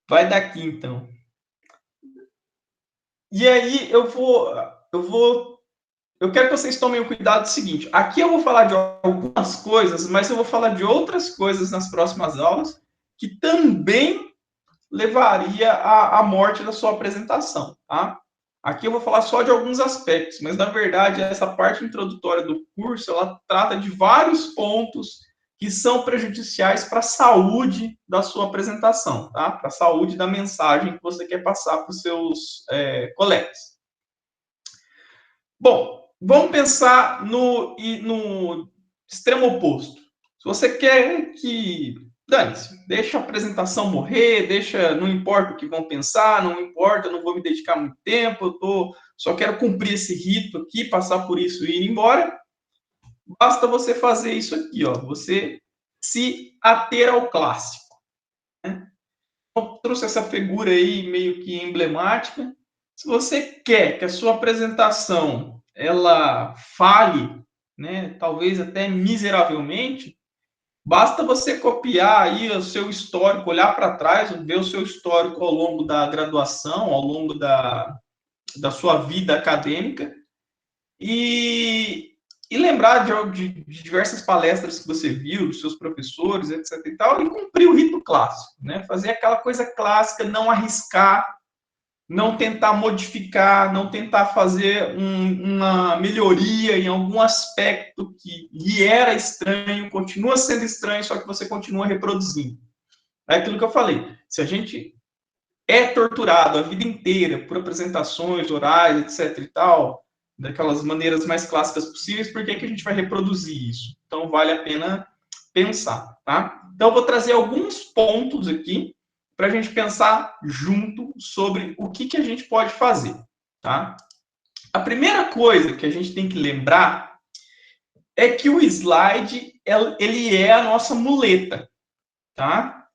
Vai daqui, então. E aí eu quero que vocês tomem o cuidado do seguinte, aqui eu vou falar de algumas coisas, mas eu vou falar de outras coisas nas próximas aulas que também levaria à morte da sua apresentação, tá? Aqui eu vou falar só de alguns aspectos, mas na verdade essa parte introdutória do curso, ela trata de vários pontos que são prejudiciais para a saúde da sua apresentação, tá? Para a saúde da mensagem que você quer passar para os seus colegas. Bom, vamos pensar no extremo oposto. Se você quer que dane-se, deixa a apresentação morrer, deixa, não importa o que vão pensar, não importa, eu não vou me dedicar muito tempo, só quero cumprir esse rito aqui, passar por isso e ir embora. Basta você fazer isso aqui, ó, você se ater ao clássico. Né? Eu trouxe essa figura aí meio que emblemática. Se você quer que a sua apresentação ela fale, né, talvez até miseravelmente, basta você copiar aí o seu histórico, olhar para trás, ver o seu histórico ao longo da graduação, ao longo da sua vida acadêmica e, e lembrar de diversas palestras que você viu, dos seus professores, etc. e tal, e cumprir o rito clássico, né? Fazer aquela coisa clássica, não arriscar, não tentar modificar, não tentar fazer uma melhoria em algum aspecto que lhe era estranho, continua sendo estranho, só que você continua reproduzindo. É aquilo que eu falei. Se a gente é torturado a vida inteira por apresentações orais, etc. e tal, daquelas maneiras mais clássicas possíveis, por que a gente vai reproduzir isso? Então, vale a pena pensar, tá? Então, eu vou trazer alguns pontos aqui para a gente pensar junto sobre o que a gente pode fazer, tá? A primeira coisa que a gente tem que lembrar é que o slide, ele é a nossa muleta, tá?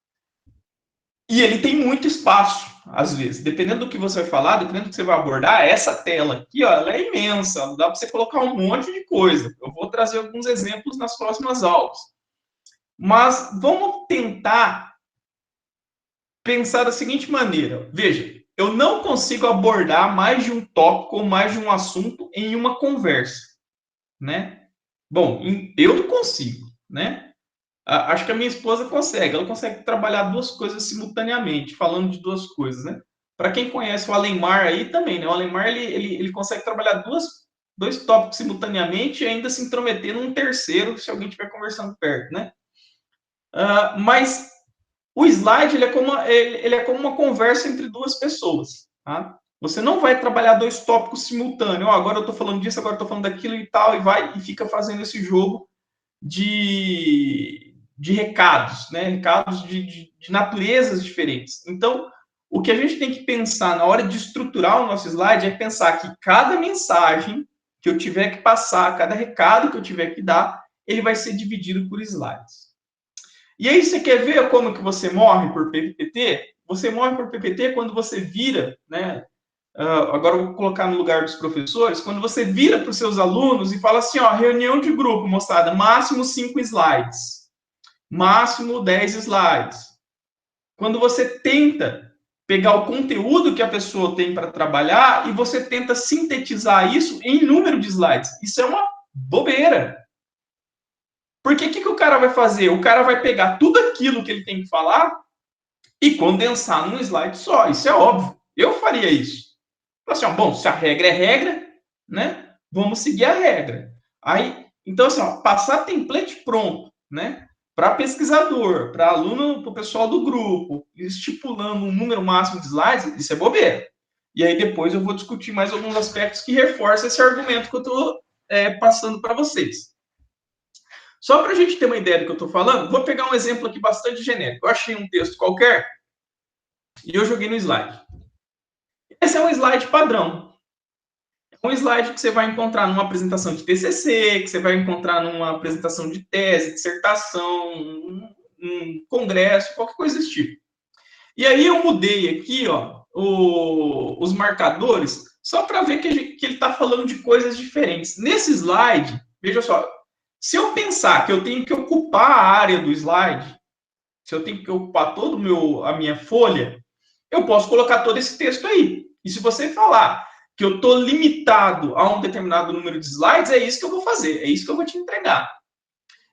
E ele tem muito espaço, às vezes. Dependendo do que você vai falar, dependendo do que você vai abordar, essa tela aqui, ó, ela é imensa. Dá para você colocar um monte de coisa. Eu vou trazer alguns exemplos nas próximas aulas. Mas vamos tentar pensar da seguinte maneira. Veja, eu não consigo abordar mais de um tópico ou mais de um assunto em uma conversa, né? Bom, eu não consigo, né? Acho que a minha esposa consegue. Ela consegue trabalhar duas coisas simultaneamente, falando de duas coisas, né? Para quem conhece o Alemar aí também, né? O Alemar, ele consegue trabalhar dois tópicos simultaneamente e ainda se intrometer num terceiro, se alguém estiver conversando perto, né? Mas o slide, ele é como uma conversa entre duas pessoas, tá? Você não vai trabalhar dois tópicos simultâneos. Oh, agora eu estou falando disso, agora eu estou falando daquilo e tal, e fica fazendo esse jogo de recados, né? Recados de naturezas diferentes. Então, o que a gente tem que pensar na hora de estruturar o nosso slide é pensar que cada mensagem que eu tiver que passar, cada recado que eu tiver que dar, ele vai ser dividido por slides. E aí você quer ver como que você morre por PPT? Você morre por PPT quando você vira, né? Agora eu vou colocar no lugar dos professores, quando você vira para os seus alunos e fala assim, ó, reunião de grupo, moçada, máximo 5 slides, máximo 10 slides. Quando você tenta pegar o conteúdo que a pessoa tem para trabalhar e você tenta sintetizar isso em número de slides. Isso é uma bobeira. Porque o que o cara vai fazer? O cara vai pegar tudo aquilo que ele tem que falar e condensar num slide só. Isso é óbvio. Eu faria isso. Assim, ó, bom, se a regra é regra, né? Vamos seguir a regra. Aí, então, assim, ó, passar template pronto, né? Para pesquisador, para aluno, para o pessoal do grupo, estipulando um número máximo de slides, isso é bobeira. E aí depois eu vou discutir mais alguns aspectos que reforçam esse argumento que eu estou passando para vocês. Só para a gente ter uma ideia do que eu estou falando, vou pegar um exemplo aqui bastante genérico. Eu achei um texto qualquer e eu joguei no slide. Esse é um slide padrão. É um slide que você vai encontrar numa apresentação de TCC, que você vai encontrar numa apresentação de tese, dissertação, um congresso, qualquer coisa desse tipo. E aí eu mudei aqui, ó, os marcadores, só para ver que ele está falando de coisas diferentes. Nesse slide, veja só, se eu pensar que eu tenho que ocupar a área do slide, se eu tenho que ocupar toda a minha folha, eu posso colocar todo esse texto aí. E se você falar que eu estou limitado a um determinado número de slides, é isso que eu vou fazer, é isso que eu vou te entregar.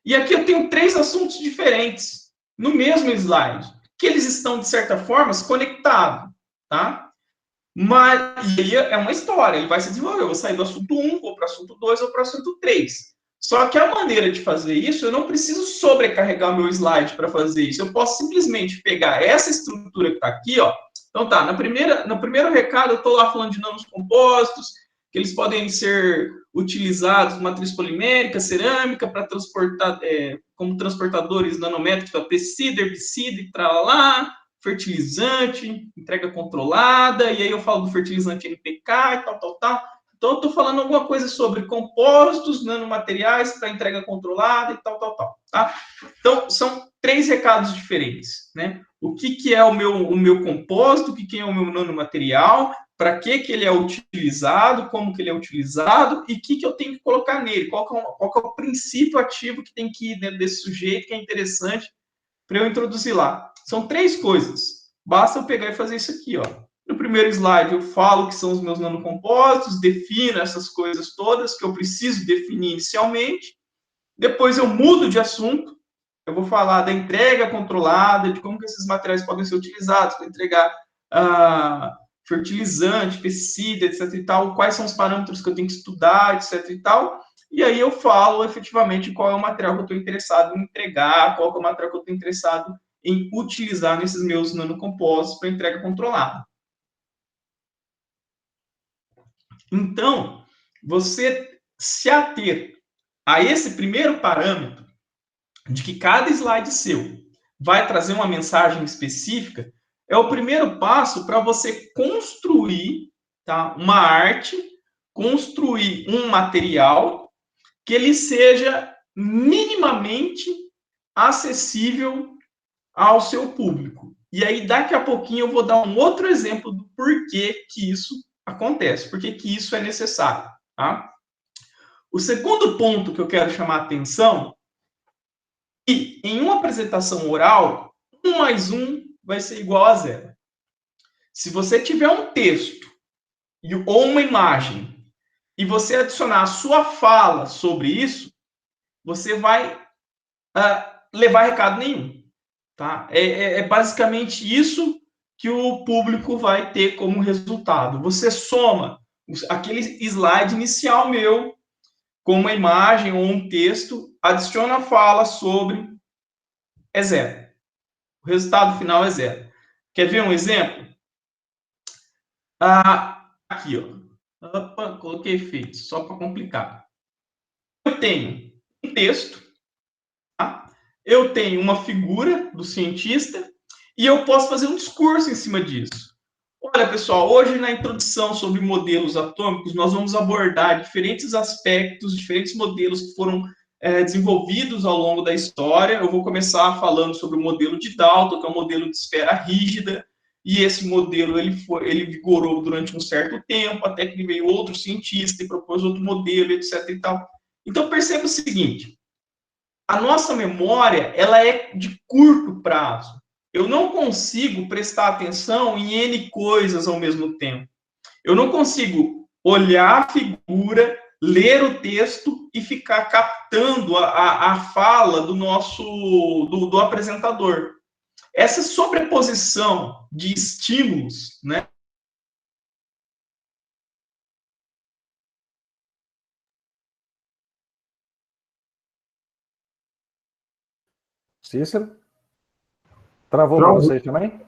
E aqui eu tenho 3 assuntos diferentes no mesmo slide, que eles estão, de certa forma, conectados, tá? Mas aí é uma história, ele vai se desenvolver. Eu vou sair do assunto 1, vou para o assunto 2, vou para o assunto 3. Só que a maneira de fazer isso, eu não preciso sobrecarregar o meu slide para fazer isso. Eu posso simplesmente pegar essa estrutura que está aqui, ó. Então tá, no primeiro recado eu estou lá falando de nanos compostos, que eles podem ser utilizados matriz polimérica, cerâmica, para transportar, como transportadores nanométricos para tecido, herbicida e lá, fertilizante, entrega controlada, e aí eu falo do fertilizante NPK e tal. Então, eu estou falando alguma coisa sobre compostos, nanomateriais para entrega controlada e tal, tá? Então, são 3 recados diferentes, né? O que é o meu composto, o que é o meu nanomaterial, para que ele é utilizado, como que ele é utilizado e o que eu tenho que colocar nele, qual que é o princípio ativo que tem que ir dentro desse sujeito, que é interessante para eu introduzir lá. São 3 coisas. Basta eu pegar e fazer isso aqui, ó. No primeiro slide, eu falo que são os meus nanocompósitos, defino essas coisas todas que eu preciso definir inicialmente. Depois eu mudo de assunto. Eu vou falar da entrega controlada, de como que esses materiais podem ser utilizados para entregar fertilizante, pesticida, etc e tal, quais são os parâmetros que eu tenho que estudar, etc e tal. E aí eu falo efetivamente qual é o material que eu estou interessado em entregar, qual é o material que eu estou interessado em utilizar nesses meus nanocompostos para entrega controlada. Então, você se ater a esse primeiro parâmetro de que cada slide seu vai trazer uma mensagem específica, é o primeiro passo para você construir, tá, uma arte, construir um material que ele seja minimamente acessível ao seu público. E aí, daqui a pouquinho, eu vou dar um outro exemplo do porquê que isso acontece, porquê que isso é necessário. Tá? O segundo ponto que eu quero chamar a atenção é que em uma apresentação oral, 1 mais 1 vai ser igual a 0. Se você tiver um texto ou uma imagem e você adicionar a sua fala sobre isso, você vai levar recado nenhum. Tá? É basicamente isso que o público vai ter como resultado. Você soma aquele slide inicial meu com uma imagem ou um texto, adiciona a fala sobre, é 0. O resultado final é 0. Quer ver um exemplo? Aqui, ó. Opa, coloquei efeito, só para complicar. Eu tenho um texto, tá? Eu tenho uma figura do cientista e eu posso fazer um discurso em cima disso. Olha, pessoal, hoje na introdução sobre modelos atômicos, nós vamos abordar diferentes aspectos, diferentes modelos que foram desenvolvidos ao longo da história. Eu vou começar falando sobre o modelo de Dalton, que é um modelo de esfera rígida, e esse modelo ele vigorou durante um certo tempo, até que veio outro cientista e propôs outro modelo, etc. e tal. Então, perceba o seguinte, a nossa memória ela é de curto prazo. Eu não consigo prestar atenção em N coisas ao mesmo tempo. Eu não consigo olhar a figura, ler o texto e ficar captando a fala do do apresentador. Essa sobreposição de estímulos, né? Cícero? Travou para Travou. vocês também?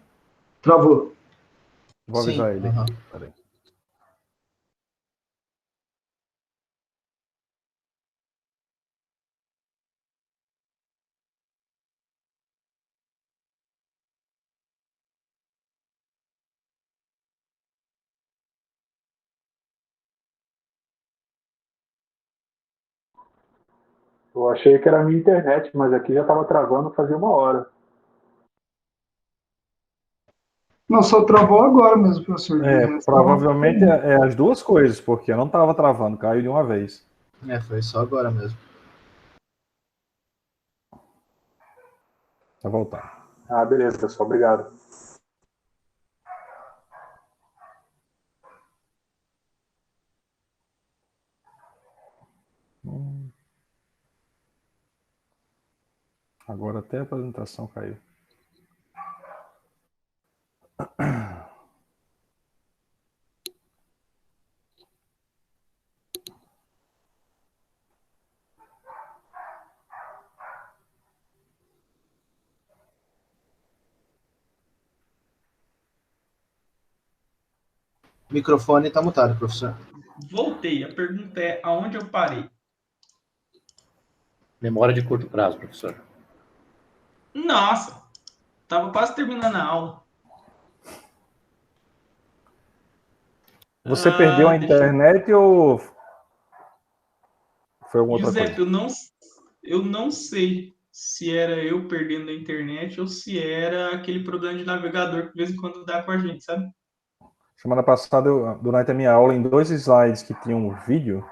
Travou. Vou avisar ele. Uhum. Peraí. Eu achei que era a minha internet, mas aqui já estava travando fazia 1 hora. Não, só travou agora mesmo, professor. Provavelmente é as duas coisas, porque eu não estava travando, caiu de uma vez. Foi só agora mesmo. Vai voltar. Ah, beleza, pessoal. Obrigado. Agora até a apresentação caiu. O microfone está mutado, professor. Voltei. A pergunta é aonde eu parei? Memória de curto prazo, professor. Nossa, tava quase terminando a aula. Você perdeu a internet ou foi alguma outra Giuseppe, coisa? eu não sei se era eu perdendo a internet ou se era aquele problema de navegador que de vez em quando dá com a gente, sabe? Semana passada, durante a minha aula, em 2 slides que tinham um vídeo,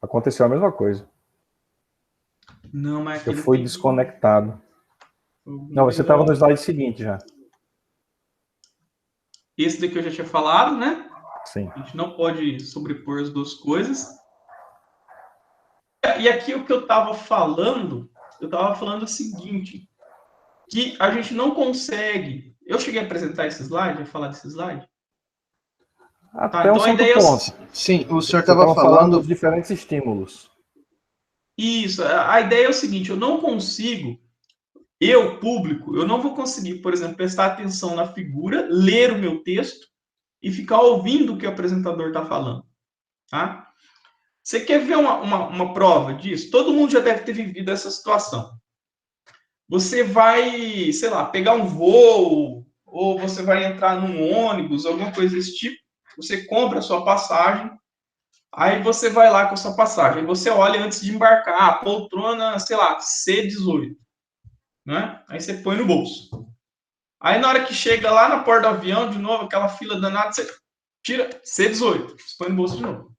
aconteceu a mesma coisa. Não, mas Eu aquele fui tem que- desconectado. Não, você estava no slide seguinte já. Esse daqui eu já tinha falado, né? Sim. A gente não pode sobrepor as duas coisas. E aqui o que eu estava falando o seguinte, que a gente não consegue... Eu cheguei a apresentar esse slide, a falar desse slide? Até Então um a certo ideia ponto. Sim, o senhor Você estava falando... dos diferentes estímulos. Isso, a ideia é o seguinte, eu não consigo, eu, público, eu não vou conseguir, por exemplo, prestar atenção na figura, ler o meu texto e ficar ouvindo o que o apresentador está falando, tá? Você quer ver uma prova disso? Todo mundo já deve ter vivido essa situação. Você vai, sei lá, pegar um voo, ou você vai entrar num ônibus, alguma coisa desse tipo, você compra a sua passagem, aí você vai lá com a sua passagem, aí você olha antes de embarcar, a poltrona, sei lá, C18, né? Aí você põe no bolso. Aí na hora que chega lá na porta do avião, de novo, aquela fila danada, você tira C18, você põe no bolso de novo.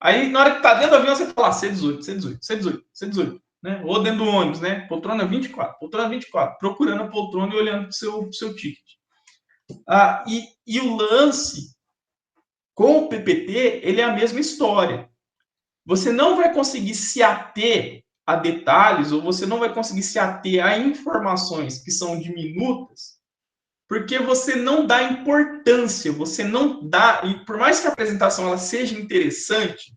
Aí na hora que tá dentro do avião, você fala C18, C18, C18, C18, né? Ou dentro do ônibus, né? Poltrona 24, procurando a poltrona e olhando pro seu ticket. E o lance com o PPT, ele é a mesma história. Você não vai conseguir se ater a detalhes, ou você não vai conseguir se ater a informações que são diminutas, porque você não dá importância, você não dá, e por mais que a apresentação ela seja interessante,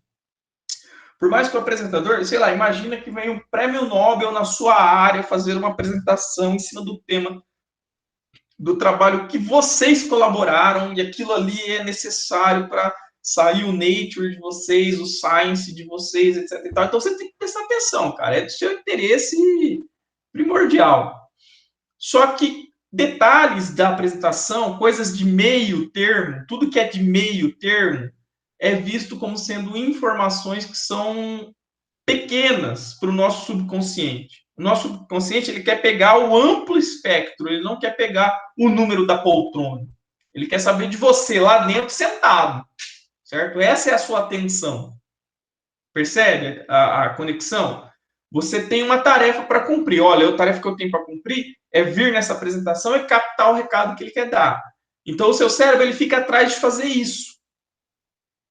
por mais que o apresentador, sei lá, imagina que vem um prêmio Nobel na sua área fazer uma apresentação em cima do tema do trabalho que vocês colaboraram e aquilo ali é necessário para sair o Nature de vocês, o Science de vocês, etc. Então você tem que prestar atenção, cara, é do seu interesse primordial. Só que detalhes da apresentação, coisas de meio termo, tudo que é de meio termo, é visto como sendo informações que são pequenas para o nosso subconsciente. O nosso subconsciente ele quer pegar o amplo espectro, ele não quer pegar o número da poltrona. Ele quer saber de você lá dentro sentado, certo? Essa é a sua atenção. Percebe a conexão? Você tem uma tarefa para cumprir. Olha, a tarefa que eu tenho para cumprir é vir nessa apresentação e captar o recado que ele quer dar. Então, o seu cérebro ele fica atrás de fazer isso.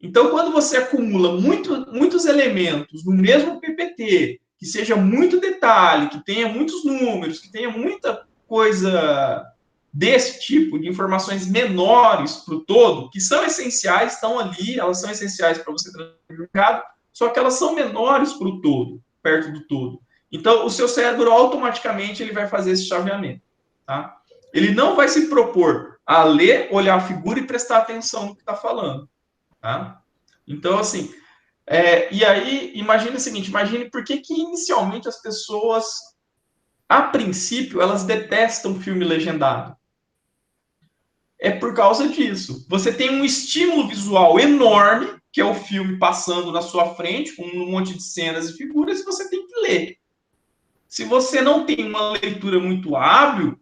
Então, quando você acumula muitos elementos no mesmo PPT, que seja muito detalhe, que tenha muitos números, que tenha muita coisa desse tipo, de informações menores para o todo, que são essenciais, estão ali, elas são essenciais para você transformar o mercado, só que elas são menores para o todo, perto do todo. Então, o seu cérebro automaticamente ele vai fazer esse chaveamento. Tá? Ele não vai se propor a ler, olhar a figura e prestar atenção no que está falando. Tá? Então, assim, e aí, imagine o seguinte, imagine por que inicialmente as pessoas, a princípio, elas detestam filme legendado. É por causa disso. Você tem um estímulo visual enorme, que é o filme passando na sua frente, com um monte de cenas e figuras, e você tem que ler. Se você não tem uma leitura muito hábil,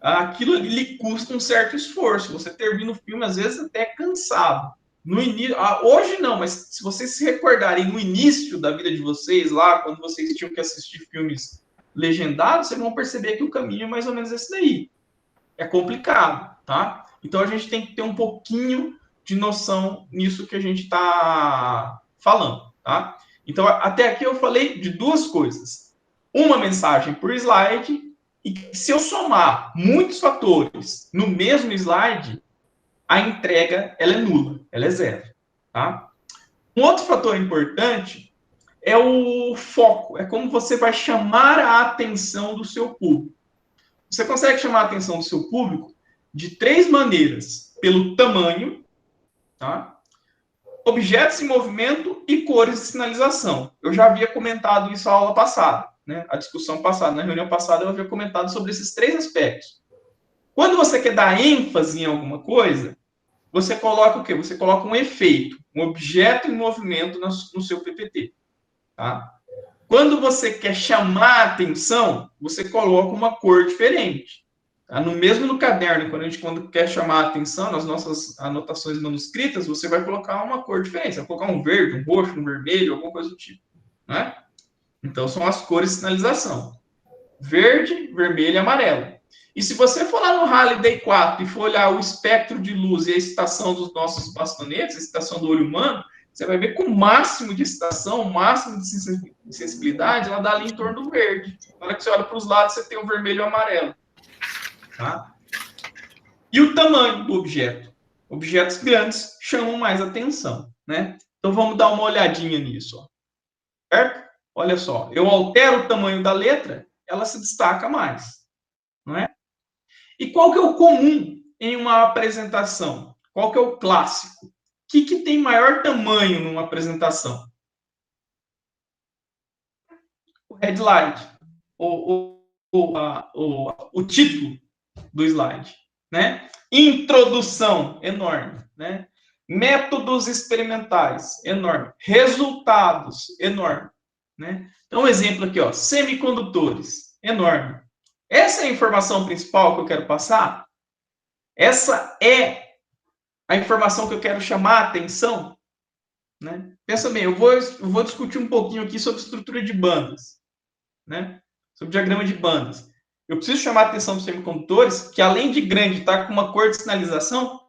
aquilo ali lhe custa um certo esforço. Você termina o filme, às vezes, até cansado. No início, hoje não, mas se vocês se recordarem no início da vida de vocês, lá, quando vocês tinham que assistir filmes legendados, vocês vão perceber que o caminho é mais ou menos esse daí. É complicado, tá? Então a gente tem que ter um pouquinho de noção nisso que a gente está falando, tá? Então, até aqui eu falei de duas coisas. uma mensagem por slide, e se eu somar muitos fatores no mesmo slide, a entrega ela é nula, ela é zero. Tá? Um outro fator importante é o foco, é como você vai chamar a atenção do seu público. Você consegue chamar a atenção do seu público de 3 maneiras: pelo tamanho, tá? Objetos em movimento e cores de sinalização. Eu já havia comentado isso na aula passada, né? A discussão passada, na reunião passada, eu havia comentado sobre esses 3 aspectos. Quando você quer dar ênfase em alguma coisa, você coloca o quê? Você coloca um efeito, um objeto em movimento no seu PPT. Tá? Quando você quer chamar a atenção, você coloca uma cor diferente. Tá? Mesmo no caderno, quando quer chamar a atenção, nas nossas anotações manuscritas, você vai colocar uma cor diferente. Você vai colocar um verde, um roxo, um vermelho, alguma coisa do tipo. Né? Então, são as cores de sinalização. Verde, vermelho e amarelo. E se você for lá no Halliday 4 e for olhar o espectro de luz e a excitação dos nossos bastonetes, a excitação do olho humano, você vai ver que o máximo de excitação, o máximo de sensibilidade, ela dá ali em torno do verde. Na hora que você olha para os lados, você tem o vermelho e o amarelo. Tá? E o tamanho do objeto. Objetos grandes chamam mais atenção. Né? Então, vamos dar uma olhadinha nisso. Ó. Certo? Olha só, eu altero o tamanho da letra, ela se destaca mais. Não é? E qual que é o comum em uma apresentação? Qual que é o clássico? O que tem maior tamanho numa apresentação? O headline, o título do slide. Né? Introdução, enorme. Né? Métodos experimentais, enorme. Resultados, enorme. Né? Então, um exemplo aqui, ó, semicondutores, enorme. Essa é a informação principal que eu quero passar? Essa é a informação que eu quero chamar a atenção? Né? Pensa bem, eu vou discutir um pouquinho aqui sobre estrutura de bandas, né? Sobre diagrama de bandas. Eu preciso chamar a atenção dos semicondutores, que além de grande, está com uma cor de sinalização,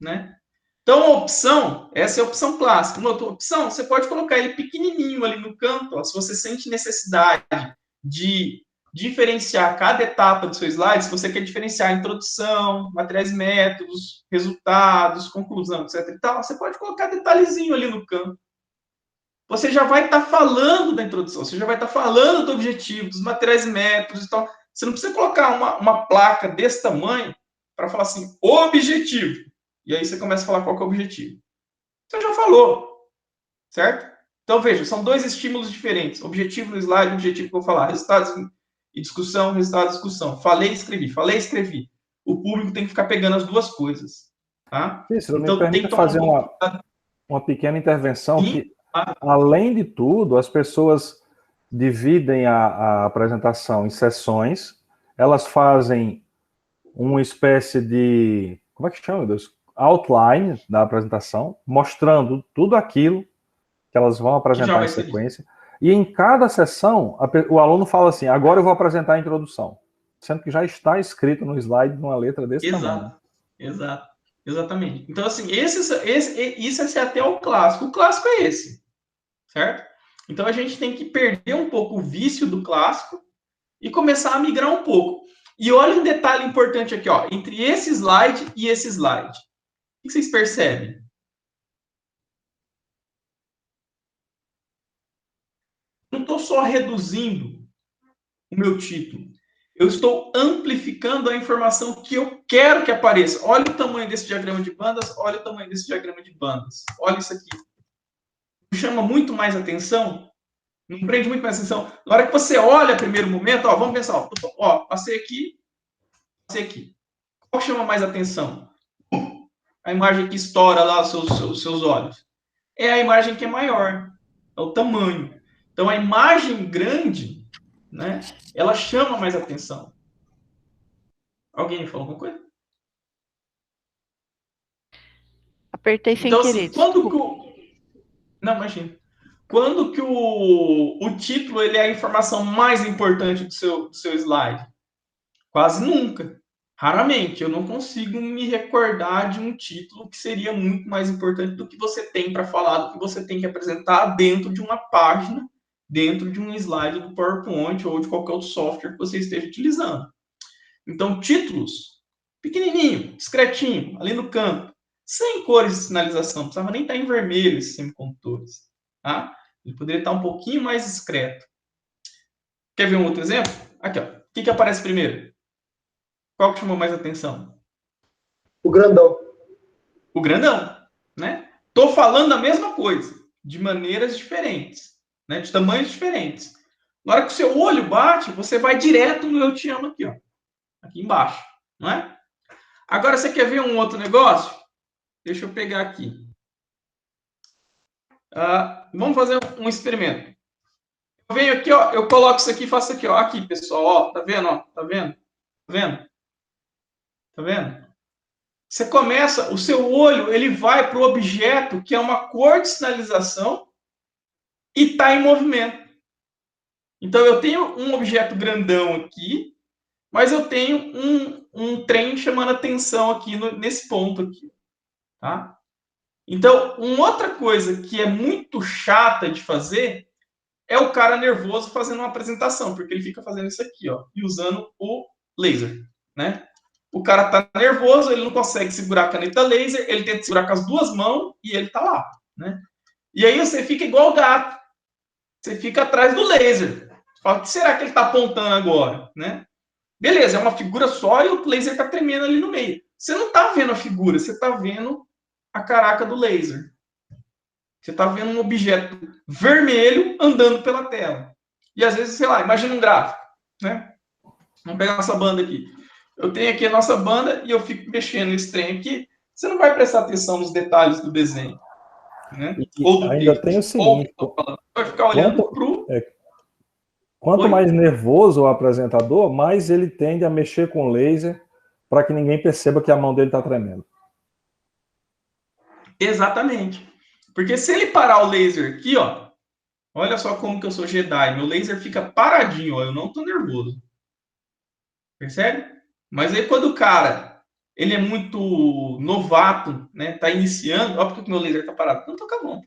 né? Então, a opção, essa é a opção clássica. Uma outra opção, você pode colocar ele pequenininho ali no canto, ó, se você sente necessidade de diferenciar cada etapa do seu slide, se você quer diferenciar introdução, materiais e métodos, resultados, conclusão, etc. e tal, você pode colocar detalhezinho ali no canto. Você já vai estar falando da introdução, você já vai estar falando do objetivo, dos materiais e métodos e tal. Você não precisa colocar uma placa desse tamanho para falar assim, objetivo. E aí você começa a falar qual que é o objetivo. Você já falou, certo? Então, veja, são 2 estímulos diferentes. Objetivo no slide, objetivo que eu vou falar. Resultados e discussão, resultado e discussão. Falei e escrevi. O público tem que ficar pegando as 2 coisas. Tá? Isso, então, me permite fazer uma pequena intervenção. Sim. Que, além de tudo, as pessoas dividem a apresentação em sessões, elas fazem uma espécie de, como é que chama, meu Deus? Outline da apresentação, mostrando tudo aquilo que elas vão apresentar em sequência. E em cada sessão, o aluno fala assim, agora eu vou apresentar a introdução. Sendo que já está escrito no slide numa letra desse tamanho. Exatamente. Então, assim, isso é até o clássico. O clássico é esse, certo? Então, a gente tem que perder um pouco o vício do clássico e começar a migrar um pouco. E olha um detalhe importante aqui, ó, entre esse slide e esse slide. O que vocês percebem? Não estou só reduzindo o meu título. Eu estou amplificando a informação que eu quero que apareça. Olha o tamanho desse diagrama de bandas, olha o tamanho desse diagrama de bandas. Olha isso aqui. Não chama muito mais atenção? Não prende muito mais atenção? Na hora que você olha, primeiro momento, ó, vamos pensar, ó, passei aqui. Qual chama mais atenção? A imagem que estoura lá os seus olhos. É a imagem que é maior. É o tamanho. Então, a imagem grande, né, ela chama mais atenção. Alguém falou alguma coisa? Apertei sem querer. Não, imagina. Quando que o título ele é a informação mais importante do seu slide? Quase nunca. Raramente. Eu não consigo me recordar de um título que seria muito mais importante do que você tem para falar, do que você tem que apresentar dentro de uma página dentro de um slide do PowerPoint ou de qualquer outro software que você esteja utilizando. Então, títulos, pequenininho, discretinho, ali no canto, sem cores de sinalização, não precisava nem estar em vermelho esses semicondutores, tá? Ele poderia estar um pouquinho mais discreto. Quer ver um outro exemplo? Aqui, ó. O que aparece primeiro? Qual que chamou mais atenção? O grandão. O grandão, né? Tô falando a mesma coisa, de maneiras diferentes, né? De tamanhos diferentes. Na hora que o seu olho bate, você vai direto no Eu Te Amo aqui, ó. Aqui embaixo, não é? Agora, você quer ver um outro negócio? Deixa eu pegar aqui. Vamos fazer um experimento. Eu venho aqui, ó, eu coloco isso aqui e faço aqui, ó. Aqui, pessoal, ó. Tá vendo, ó? Tá vendo? Tá vendo? Tá vendo? Você começa, o seu olho, ele vai para o objeto que é uma cor de sinalização e está em movimento. Então, eu tenho um objeto grandão aqui, mas eu tenho um trem chamando atenção aqui nesse ponto aqui, tá? Então, uma outra coisa que é muito chata de fazer é o cara nervoso fazendo uma apresentação, porque ele fica fazendo isso aqui, ó, e usando o laser, né? O cara tá nervoso, ele não consegue segurar a caneta laser, ele tenta segurar com as duas mãos e ele tá lá, né? E aí você fica igual o gato. Você fica atrás do laser. Fala, o que será que ele tá apontando agora, né? Beleza, é uma figura só e o laser tá tremendo ali no meio. Você não tá vendo a figura, você tá vendo a caraca do laser. Você tá vendo um objeto vermelho andando pela tela. E às vezes, sei lá, imagina um gráfico, né? Vamos pegar nossa banda aqui. Eu tenho aqui a nossa banda e eu fico mexendo nesse trem aqui. Você não vai prestar atenção nos detalhes do desenho, né? Ou do ainda texto. tem o seguinte, vai ficar olhando pro... Quanto mais nervoso o apresentador, mais ele tende a mexer com o laser para que ninguém perceba que a mão dele está tremendo. Exatamente. Porque se ele parar o laser aqui, ó, olha só como que eu sou Jedi. Meu laser fica paradinho, ó, eu não tô nervoso. Percebe? Mas aí quando o cara, ele é muito novato, né, tá iniciando, ó, porque o meu laser tá parado. Não tô com a mão.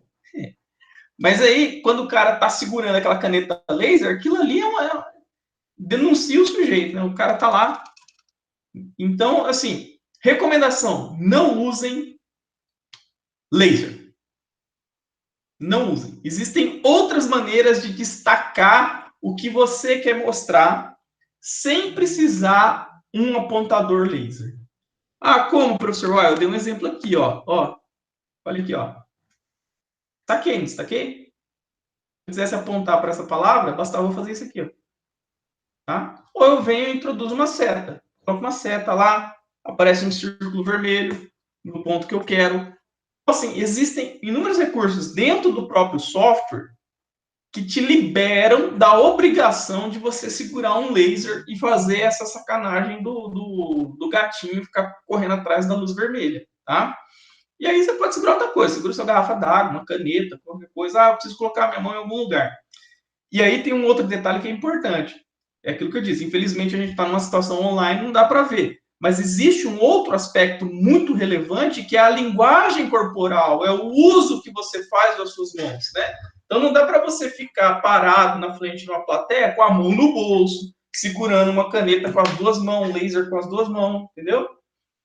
Mas aí, quando o cara tá segurando aquela caneta laser, aquilo ali denuncia o sujeito, né? O cara tá lá. Então, assim, recomendação, não usem laser. Não usem. Existem outras maneiras de destacar o que você quer mostrar sem precisar um apontador laser. Como, professor? Eu dei um exemplo aqui, ó. Olha aqui, ó. Destaquei, não destaquei? Se eu quisesse apontar para essa palavra, bastava eu fazer isso aqui, ó. Tá? Ou eu venho e introduzo uma seta. Coloco uma seta lá, aparece um círculo vermelho no ponto que eu quero. Então, assim, existem inúmeros recursos dentro do próprio software que te liberam da obrigação de você segurar um laser e fazer essa sacanagem do gatinho ficar correndo atrás da luz vermelha, tá? E aí você pode segurar outra coisa, segura sua garrafa d'água, uma caneta, qualquer coisa, eu preciso colocar minha mão em algum lugar. E aí tem um outro detalhe que é importante, é aquilo que eu disse, infelizmente a gente está numa situação online, não dá para ver, mas existe um outro aspecto muito relevante que é a linguagem corporal, é o uso que você faz das suas mãos, né? Então não dá para você ficar parado na frente de uma plateia com a mão no bolso, segurando uma caneta com as duas mãos, um laser com as duas mãos, entendeu?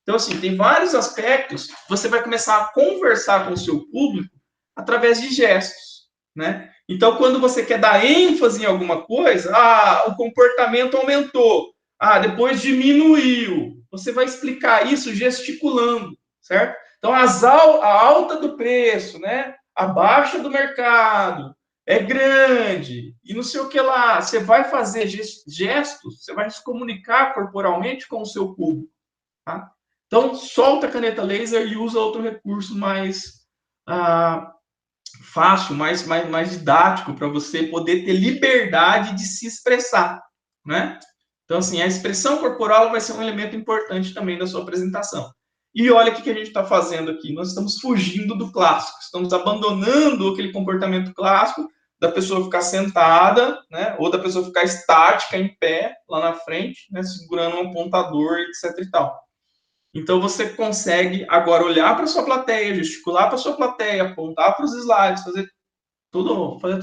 Então, assim, tem vários aspectos. Você vai começar a conversar com o seu público através de gestos, né? Então, quando você quer dar ênfase em alguma coisa, o comportamento aumentou, depois diminuiu. Você vai explicar isso gesticulando, certo? Então, a alta do preço, né? A baixa do mercado é grande e não sei o que lá. Você vai fazer gestos, você vai se comunicar corporalmente com o seu público, tá? Então, solta a caneta laser e usa outro recurso mais fácil, mais didático, para você poder ter liberdade de se expressar, né? Então, assim, a expressão corporal vai ser um elemento importante também da sua apresentação. E olha o que a gente está fazendo aqui. Nós estamos fugindo do clássico, estamos abandonando aquele comportamento clássico da pessoa ficar sentada, né? Ou da pessoa ficar estática, em pé, lá na frente, né? Segurando um apontador, etc e tal. Então, você consegue agora olhar para a sua plateia, gesticular para a sua plateia, apontar para os slides, fazer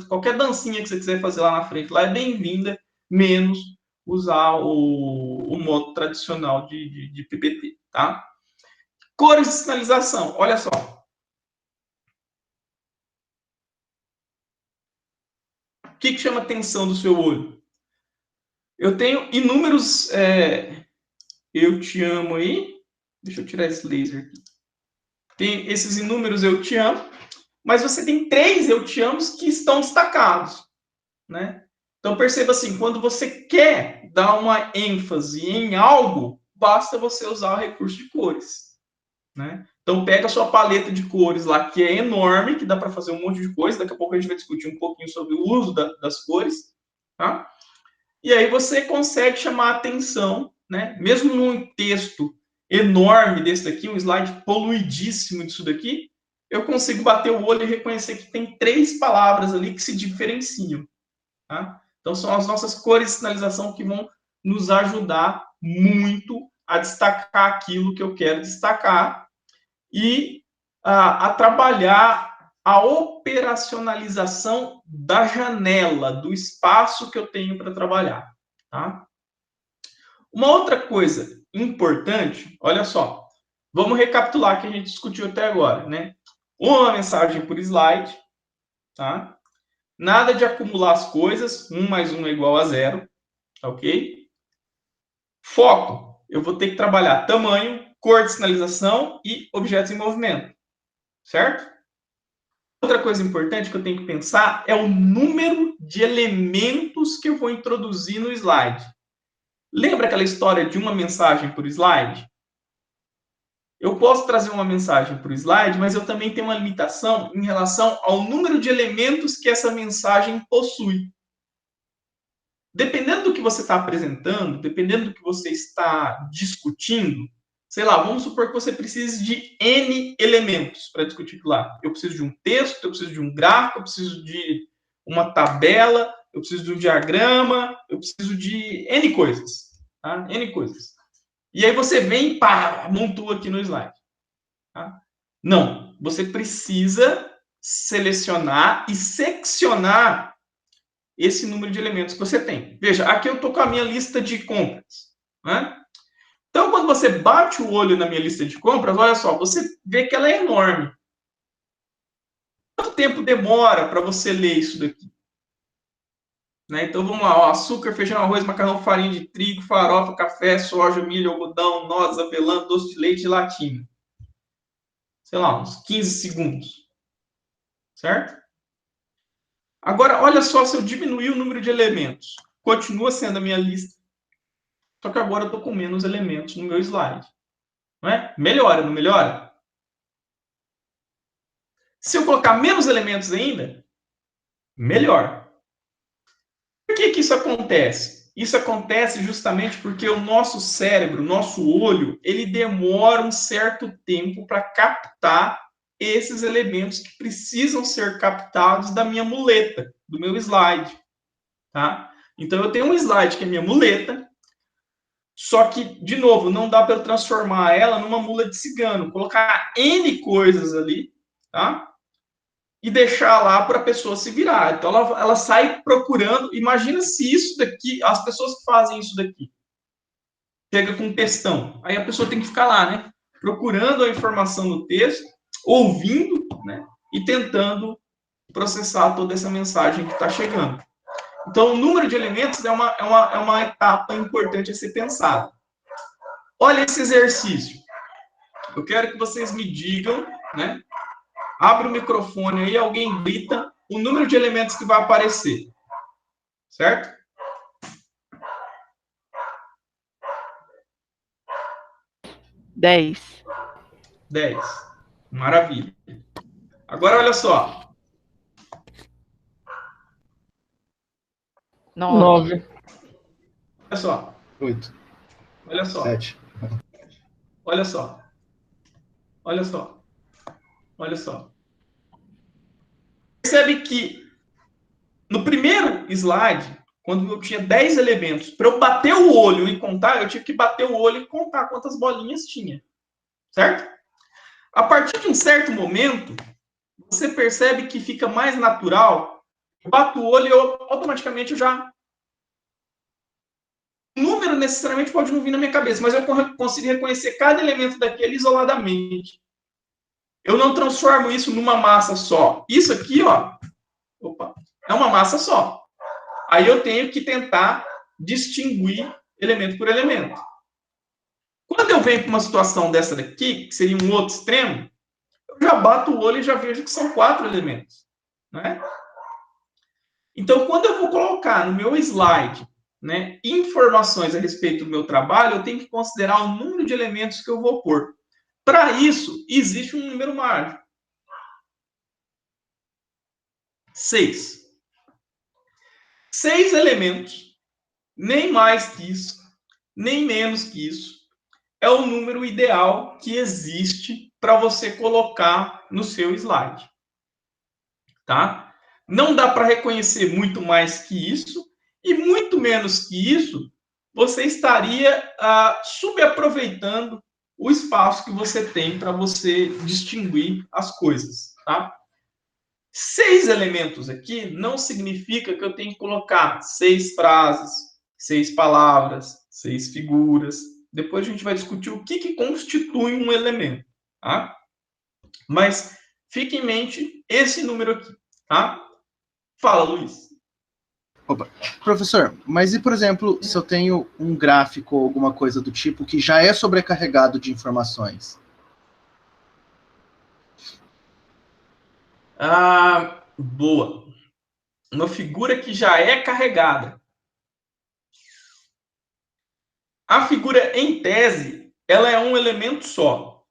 Qualquer dancinha que você quiser fazer lá na frente, lá é bem-vinda, menos usar o modo tradicional de PPT, tá? Cores de sinalização, olha só. O que chama a atenção do seu olho? Eu tenho inúmeros eu te amo aí. Deixa eu tirar esse laser aqui. Tem esses inúmeros eu te amo, mas você tem 3 eu te amos que estão destacados, né? Então perceba assim, quando você quer dar uma ênfase em algo, basta você usar o recurso de cores, né? Então pega a sua paleta de cores lá, que é enorme, que dá para fazer um monte de coisa. Daqui a pouco a gente vai discutir um pouquinho sobre o uso das cores, tá? E aí você consegue chamar a atenção, né? Mesmo num texto enorme desse daqui, um slide poluidíssimo disso daqui, eu consigo bater o olho e reconhecer que tem 3 palavras ali que se diferenciam, tá? Então são as nossas cores de sinalização que vão nos ajudar muito a destacar aquilo que eu quero destacar e a trabalhar a operacionalização da janela, do espaço que eu tenho para trabalhar, tá? Uma outra coisa importante, olha só, vamos recapitular o que a gente discutiu até agora, né? Uma mensagem por slide, tá? Nada de acumular as coisas, 1 mais 1 é igual a 0, ok? Foco, eu vou ter que trabalhar tamanho, cor de sinalização e objetos em movimento, certo? Outra coisa importante que eu tenho que pensar é o número de elementos que eu vou introduzir no slide. Lembra aquela história de uma mensagem por slide? Eu posso trazer uma mensagem por slide, mas eu também tenho uma limitação em relação ao número de elementos que essa mensagem possui. Dependendo do que você está apresentando, dependendo do que você está discutindo, sei lá, vamos supor que você precise de N elementos para discutir lá. Eu preciso de um texto, eu preciso de um gráfico, eu preciso de uma tabela, eu preciso de um diagrama, eu preciso de N coisas. Tá? N coisas. E aí você vem e pá, montou aqui no slide. Tá? Não, você precisa selecionar e seccionar esse número de elementos que você tem. Veja, aqui eu estou com a minha lista de compras, né? Então, quando você bate o olho na minha lista de compras, olha só, você vê que ela é enorme. Quanto tempo demora para você ler isso daqui? Né? Então, vamos lá. Ó, açúcar, feijão, arroz, macarrão, farinha de trigo, farofa, café, soja, milho, algodão, nozes, avelã, doce de leite e latinha. Sei lá, uns 15 segundos. Certo? Agora, olha só se eu diminuir o número de elementos. Continua sendo a minha lista. Só que agora eu estou com menos elementos no meu slide. Não é? Melhora, não melhora? Se eu colocar menos elementos ainda, melhor. Por que isso acontece? Isso acontece justamente porque o nosso cérebro, o nosso olho, ele demora um certo tempo para captar esses elementos que precisam ser captados da minha muleta, do meu slide. Tá? Então, eu tenho um slide que é minha muleta, só que, de novo, não dá para eu transformar ela numa mula de cigano, colocar N coisas ali, tá? E deixar lá para a pessoa se virar. Então, ela sai procurando. Imagina se isso daqui, as pessoas que fazem isso daqui, chega com um textão. Aí a pessoa tem que ficar lá, né? Procurando a informação no texto, ouvindo, né? E tentando processar toda essa mensagem que está chegando. Então, o número de elementos é uma etapa importante a ser pensada. Olha esse exercício. Eu quero que vocês me digam, né? Abre o microfone aí, alguém grita o número de elementos que vai aparecer. Certo? Dez. 10. Maravilha. Agora, olha só. 9. Olha só. 8. Olha só. 7. Olha só. Olha só. Olha só. Percebe que no primeiro slide, quando eu tinha 10 elementos, para eu bater o olho e contar, eu tive que bater o olho e contar quantas bolinhas tinha. Certo? A partir de um certo momento, você percebe que fica mais natural, bato o olho e automaticamente eu já... O número necessariamente pode não vir na minha cabeça, mas eu consigo reconhecer cada elemento daquele isoladamente. Eu não transformo isso numa massa só. Isso aqui, ó, é uma massa só. Aí eu tenho que tentar distinguir elemento por elemento. Quando eu venho para uma situação dessa daqui, que seria um outro extremo, eu já bato o olho e já vejo que são 4 elementos, né? Então, quando eu vou colocar no meu slide, né, informações a respeito do meu trabalho, eu tenho que considerar o número de elementos que eu vou pôr. Para isso, existe um número mágico. 6. 6 elementos, nem mais que isso, nem menos que isso, é o número ideal que existe para você colocar no seu slide. Tá? Não dá para reconhecer muito mais que isso, e muito menos que isso, você estaria subaproveitando o espaço que você tem para você distinguir as coisas. Tá? 6 elementos aqui não significa que eu tenho que colocar 6 frases, 6 palavras, 6 figuras. Depois a gente vai discutir o que constitui um elemento. Tá? Mas fique em mente esse número aqui. Tá? Fala, Luiz. Opa. Professor, mas e, por exemplo, se eu tenho um gráfico ou alguma coisa do tipo que já é sobrecarregado de informações? Boa. Uma figura que já é carregada. A figura, em tese, ela é um elemento só.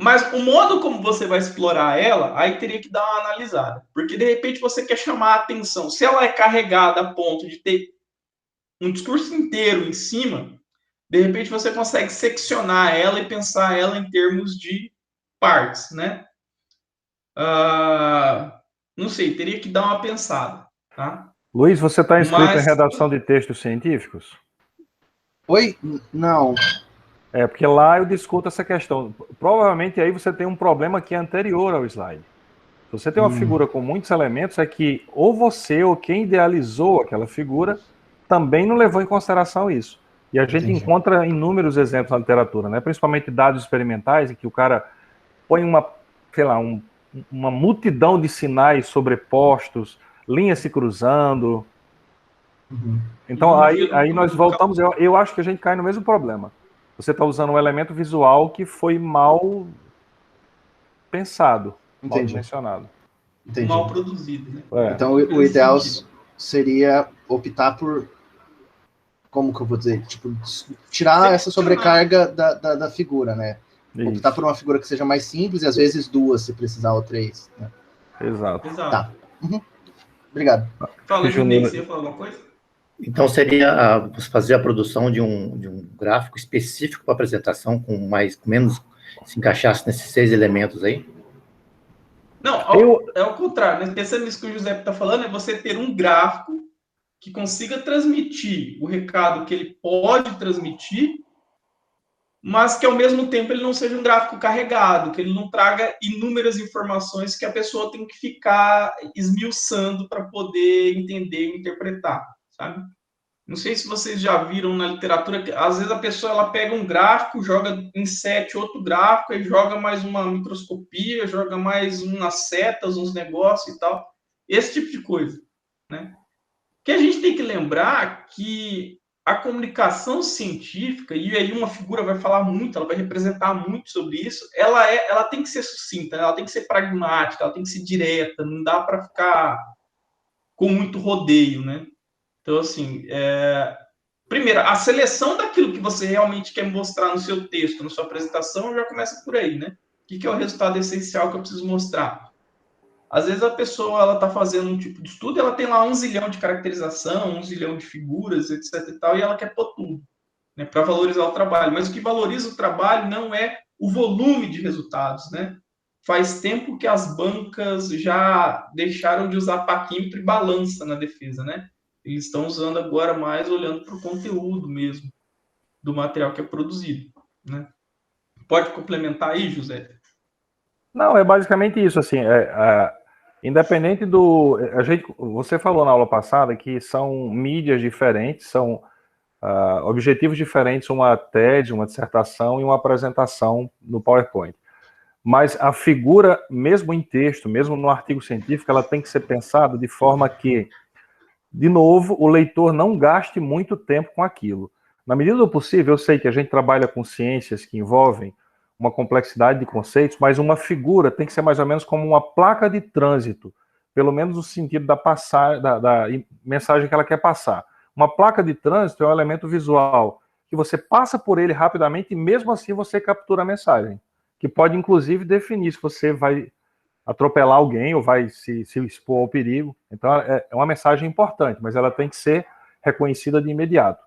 Mas o modo como você vai explorar ela, aí teria que dar uma analisada. Porque, de repente, você quer chamar a atenção. Se ela é carregada a ponto de ter um discurso inteiro em cima, de repente você consegue seccionar ela e pensar ela em termos de partes, né? Não sei, teria que dar uma pensada, tá? Luiz, você está inscrito em redação de textos científicos? Oi? Não. É, porque lá eu discuto essa questão. Provavelmente aí você tem um problema que é anterior ao slide. Se você tem uma figura com muitos elementos, é que ou você ou quem idealizou aquela figura também não levou em consideração isso. E a gente encontra inúmeros exemplos na literatura, né? Principalmente dados experimentais, em que o cara põe uma multidão de sinais sobrepostos, linhas se cruzando. Então, aí nós voltamos, eu acho que a gente cai no mesmo problema. Você está usando um elemento visual que foi mal pensado, mal dimensionado. Mal produzido, né? Então, o ideal seria optar por, como que eu vou dizer, tipo, tirar essa sobrecarga da figura, né? Isso. Optar por uma figura que seja mais simples e às vezes 2, se precisar, ou 3. Né? Exato. Tá. Obrigado. Fala, Juninho, você ia falar alguma coisa? Então, seria fazer a produção de um gráfico específico para apresentação, com menos, se encaixasse nesses 6 elementos aí? Não, é o contrário, né? Pensando nisso que o José está falando, é você ter um gráfico que consiga transmitir o recado que ele pode transmitir, mas que, ao mesmo tempo, ele não seja um gráfico carregado, que ele não traga inúmeras informações que a pessoa tem que ficar esmiuçando para poder entender e interpretar, sabe? Não sei se vocês já viram na literatura, que às vezes a pessoa ela pega um gráfico, joga em 7 outro gráfico, e joga mais uma microscopia, joga mais umas setas, uns negócios e tal. Esse tipo de coisa, né? Que a gente tem que lembrar que a comunicação científica, e aí uma figura vai falar muito, ela vai representar muito sobre isso, ela tem que ser sucinta, ela tem que ser pragmática, ela tem que ser direta, não dá para ficar com muito rodeio, né? Então, assim, primeiro, a seleção daquilo que você realmente quer mostrar no seu texto, na sua apresentação, já começa por aí, né? O que é o resultado essencial que eu preciso mostrar? Às vezes a pessoa ela está fazendo um tipo de estudo, ela tem lá 1 zilhão de caracterização, 1 zilhão de figuras, etc. e tal, e ela quer pôr tudo, né, para valorizar o trabalho. Mas o que valoriza o trabalho não é o volume de resultados, né? Faz tempo que as bancas já deixaram de usar paquímetro e balança na defesa, né? Eles estão usando agora mais olhando para o conteúdo mesmo do material que é produzido, né? Pode complementar aí, José? Não, é basicamente isso, assim, independente você falou na aula passada que são mídias diferentes, são objetivos diferentes, uma TED, uma dissertação e uma apresentação no PowerPoint. Mas a figura, mesmo em texto, mesmo no artigo científico, ela tem que ser pensada de forma que, de novo, o leitor não gaste muito tempo com aquilo. Na medida do possível, eu sei que a gente trabalha com ciências que envolvem uma complexidade de conceitos, mas uma figura tem que ser mais ou menos como uma placa de trânsito, pelo menos no sentido da mensagem que ela quer passar. Uma placa de trânsito é um elemento visual que você passa por ele rapidamente e mesmo assim você captura a mensagem, que pode inclusive definir se você vai atropelar alguém ou vai se expor ao perigo. Então é uma mensagem importante, mas ela tem que ser reconhecida de imediato.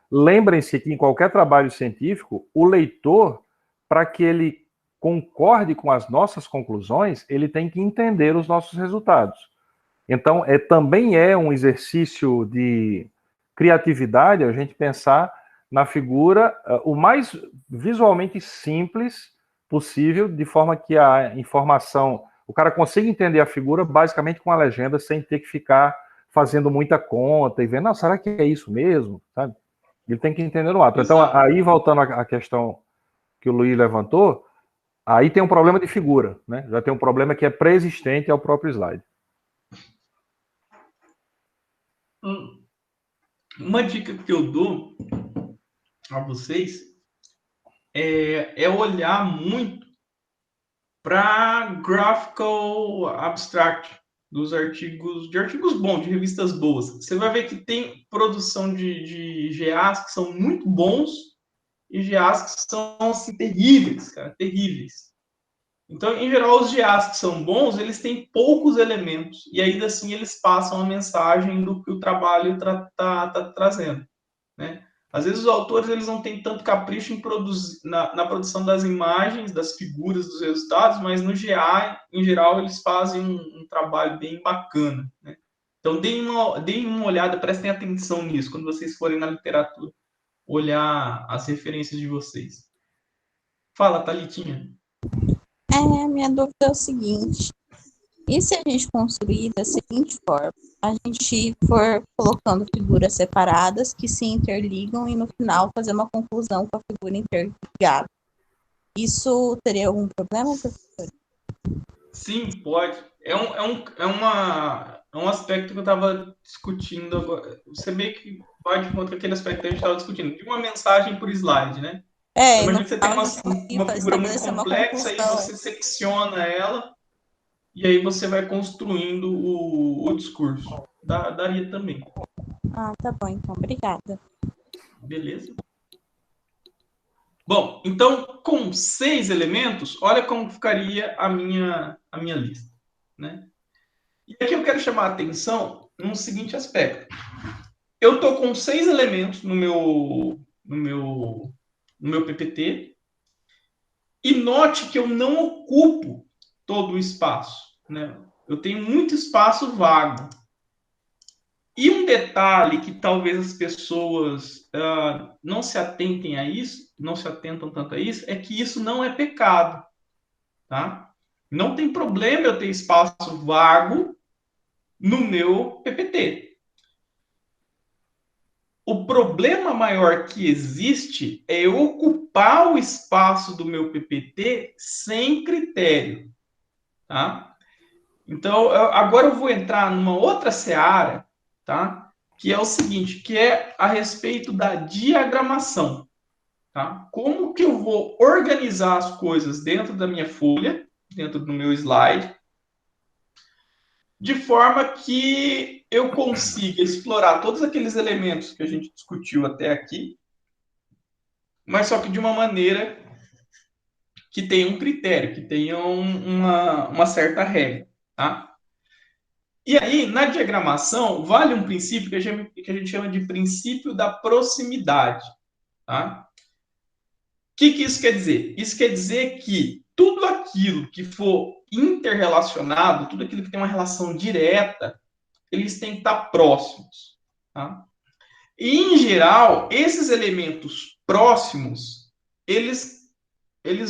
Lembrem-se que em qualquer trabalho científico, o leitor, para que ele concorde com as nossas conclusões, ele tem que entender os nossos resultados. Então, também é um exercício de criatividade a gente pensar na figura o mais visualmente simples possível, de forma que a informação, o cara consiga entender a figura basicamente com a legenda, sem ter que ficar fazendo muita conta e vendo, não, será que é isso mesmo? Sabe? Ele tem que entender no ato. Então, aí voltando à questão que o Luiz levantou, aí tem um problema de figura, né? Já tem um problema que é pré-existente ao próprio slide. Uma dica que eu dou a vocês é olhar muito para graphical abstract dos artigos bons, de revistas boas. Você vai ver que tem produção de GAs que são muito bons e GAs que são assim, terríveis, cara, terríveis. Então, em geral, os GAs que são bons, eles têm poucos elementos e ainda assim eles passam a mensagem do que o trabalho tá trazendo, né? Às vezes os autores eles não têm tanto capricho em na produção das imagens, das figuras, dos resultados, mas no GA, em geral, eles fazem um trabalho bem bacana, né? Então, deem uma olhada, prestem atenção nisso, quando vocês forem na literatura, olhar as referências de vocês. Fala, Thalitinha. Minha dúvida é o seguinte: e se a gente construir da seguinte forma? A gente for colocando figuras separadas que se interligam e no final fazer uma conclusão com a figura interligada. Isso teria algum problema, professor? Sim, pode. É um aspecto que eu estava discutindo agora. Você meio que vai de conta com aquele aspecto que a gente estava discutindo, de uma mensagem por slide, né? Imagina que você tem uma figura muito complexa e você secciona ela e aí você vai construindo o discurso. Daria também. Tá bom, então. Obrigada. Beleza. Bom, então, com 6 elementos, olha como ficaria a minha lista, né? E aqui eu quero chamar a atenção num seguinte aspecto. Eu estou com 6 elementos no meu PPT e note que eu não ocupo todo o espaço, né? Eu tenho muito espaço vago. E um detalhe que talvez as pessoas não se atentem a isso, não se atentam tanto a isso, é que isso não é pecado, tá? Não tem problema eu ter espaço vago no meu PPT. O problema maior que existe é eu ocupar o espaço do meu PPT sem critério, tá? Então, agora eu vou entrar numa outra seara, tá? Que é o seguinte, que é a respeito da diagramação, tá? Como que eu vou organizar as coisas dentro da minha folha, dentro do meu slide, de forma que eu consiga explorar todos aqueles elementos que a gente discutiu até aqui, mas só que de uma maneira que tenha um critério, que tenha uma certa regra, tá? E aí, na diagramação, vale um princípio que a gente chama de princípio da proximidade, tá? O que isso quer dizer? Isso quer dizer que tudo aquilo que for interrelacionado, tudo aquilo que tem uma relação direta, eles têm que estar próximos, tá? E, em geral, esses elementos próximos, eles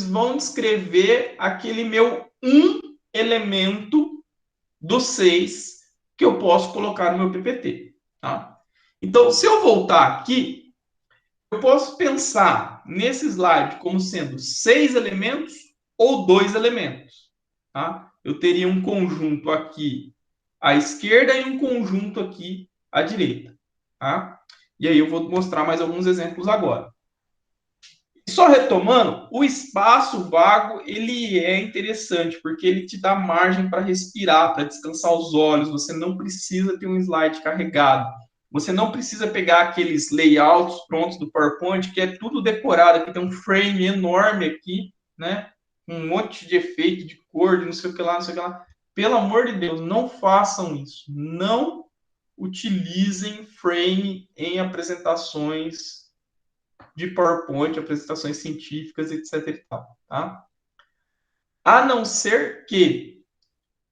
vão descrever aquele meu um elemento dos 6 que eu posso colocar no meu PPT. Tá? Então, se eu voltar aqui, eu posso pensar nesse slide como sendo 6 elementos ou 2 elementos. Tá? Eu teria um conjunto aqui à esquerda e um conjunto aqui à direita. Tá? E aí eu vou mostrar mais alguns exemplos agora. Só retomando, o espaço vago, ele é interessante, porque ele te dá margem para respirar, para descansar os olhos. Você não precisa ter um slide carregado. Você não precisa pegar aqueles layouts prontos do PowerPoint, que é tudo decorado. Aqui tem um frame enorme aqui, né? Um monte de efeito, de cor, de não sei o que lá, não sei o que lá. Pelo amor de Deus, não façam isso. Não utilizem frame em apresentações de PowerPoint, apresentações científicas, etc. e tal, tá? A não ser que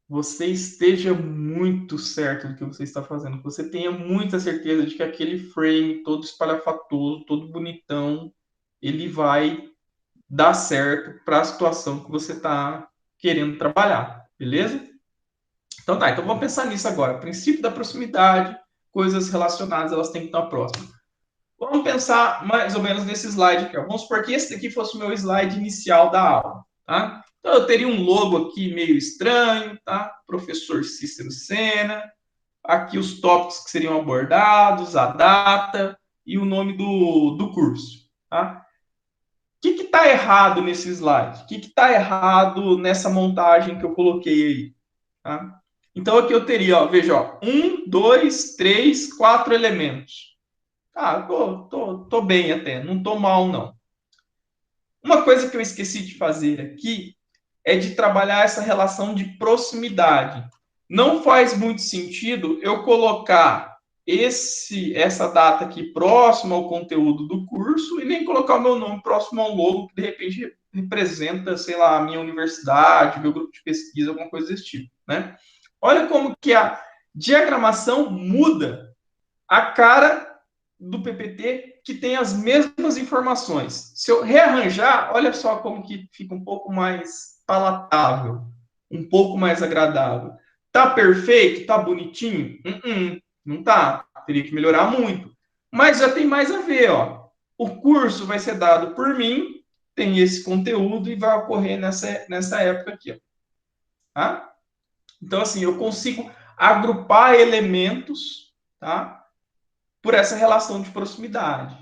você esteja muito certo do que você está fazendo, que você tenha muita certeza de que aquele frame todo espalhafatoso, todo bonitão, ele vai dar certo para a situação que você está querendo trabalhar, beleza? Então tá, então vamos pensar nisso agora. Princípio da proximidade, coisas relacionadas, elas têm que estar próximas. Vamos pensar mais ou menos nesse slide aqui. Ó. Vamos supor que esse daqui fosse o meu slide inicial da aula. Tá? Então, eu teria um logo aqui meio estranho, tá? Professor Cícero Sena. Aqui os tópicos que seriam abordados, a data e o nome do curso. Tá? O que está errado nesse slide? O que está errado nessa montagem que eu coloquei aí? Tá? Então, aqui eu teria, ó, veja, ó, 1, 2, 3, 4 elementos. Ah, tô bem até, não tô mal, não. Uma coisa que eu esqueci de fazer aqui é de trabalhar essa relação de proximidade. Não faz muito sentido eu colocar essa data aqui próxima ao conteúdo do curso e nem colocar o meu nome próximo ao logo que, de repente, representa, sei lá, a minha universidade, meu grupo de pesquisa, alguma coisa desse tipo, né? Olha como que a diagramação muda a cara do PPT que tem as mesmas informações. Se eu rearranjar, olha só como que fica um pouco mais palatável, um pouco mais agradável. Tá perfeito? Tá bonitinho? Não tá. Teria que melhorar muito. Mas já tem mais a ver, ó. O curso vai ser dado por mim, tem esse conteúdo e vai ocorrer nessa época aqui, ó. Tá? Então, assim, eu consigo agrupar elementos, tá? Por essa relação de proximidade,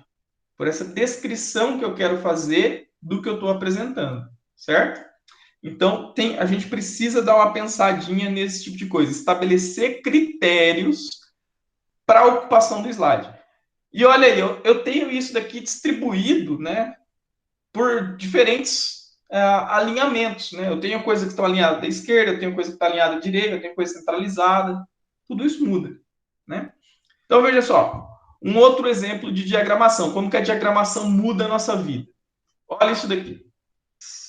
por essa descrição que eu quero fazer do que eu estou apresentando, certo? Então, a gente precisa dar uma pensadinha nesse tipo de coisa, estabelecer critérios para a ocupação do slide. E olha aí, eu tenho isso daqui distribuído, né, por diferentes alinhamentos, né? Eu tenho coisa que está alinhada da esquerda, eu tenho coisa que está alinhada da direita, eu tenho coisa centralizada, tudo isso muda, né? Então, veja só, um outro exemplo de diagramação, como que a diagramação muda a nossa vida. Olha isso daqui.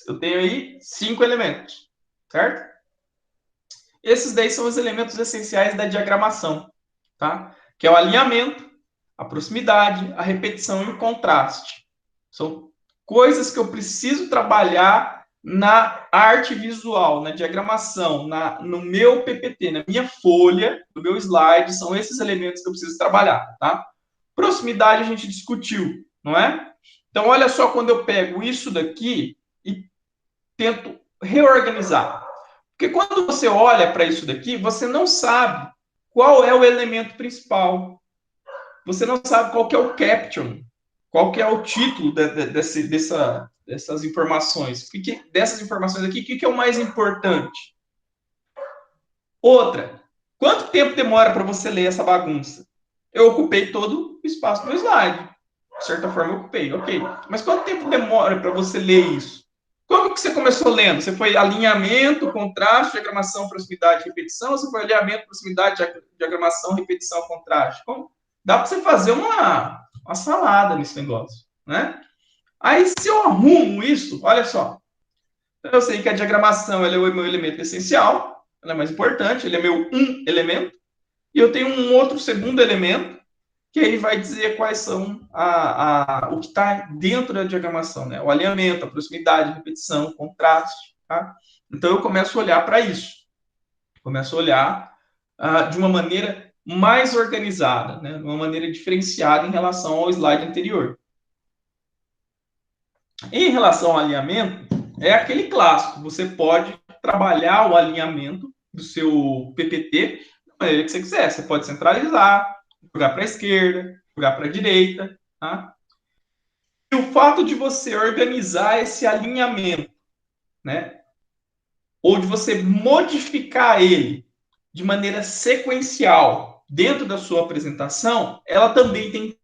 Eu tenho aí 5 elementos, certo? Esses daí são os elementos essenciais da diagramação, tá? Que é o alinhamento, a proximidade, a repetição e o contraste. São coisas que eu preciso trabalhar na arte visual, na diagramação, no meu PPT, na minha folha, no meu slide, são esses elementos que eu preciso trabalhar, tá? Proximidade a gente discutiu, não é? Então, olha só quando eu pego isso daqui e tento reorganizar. Porque quando você olha para isso daqui, você não sabe qual é o elemento principal. Você não sabe qual que é o caption, qual que é o título dessas informações. Dessas informações aqui, o que é o mais importante? Outra, quanto tempo demora para você ler essa bagunça? Eu ocupei todo o espaço do slide. De certa forma, eu ocupei, ok. Mas quanto tempo demora para você ler isso? Como que você começou lendo? Você foi alinhamento, contraste, diagramação, proximidade, repetição? Ou você foi alinhamento, proximidade, diagramação, repetição, contraste? Como? Dá para você fazer uma salada nesse negócio, né? Aí, se eu arrumo isso, olha só. Eu sei que a diagramação ela é o meu elemento essencial, ela é mais importante, ele é meu elemento, e eu tenho um outro segundo elemento, que aí vai dizer quais são o que está dentro da diagramação, né? O alinhamento, a proximidade, a repetição, o contraste, Tá? Então, eu começo a olhar para isso. Começo a olhar de uma maneira mais organizada, né? De uma maneira diferenciada em relação ao slide anterior. Em relação ao alinhamento, é aquele clássico. Você pode trabalhar o alinhamento do seu PPT da maneira que você quiser. Você pode centralizar, jogar para a esquerda, jogar para a direita. Tá? E o fato de você organizar esse alinhamento, né? Ou de você modificar ele de maneira sequencial dentro da sua apresentação, ela também tem.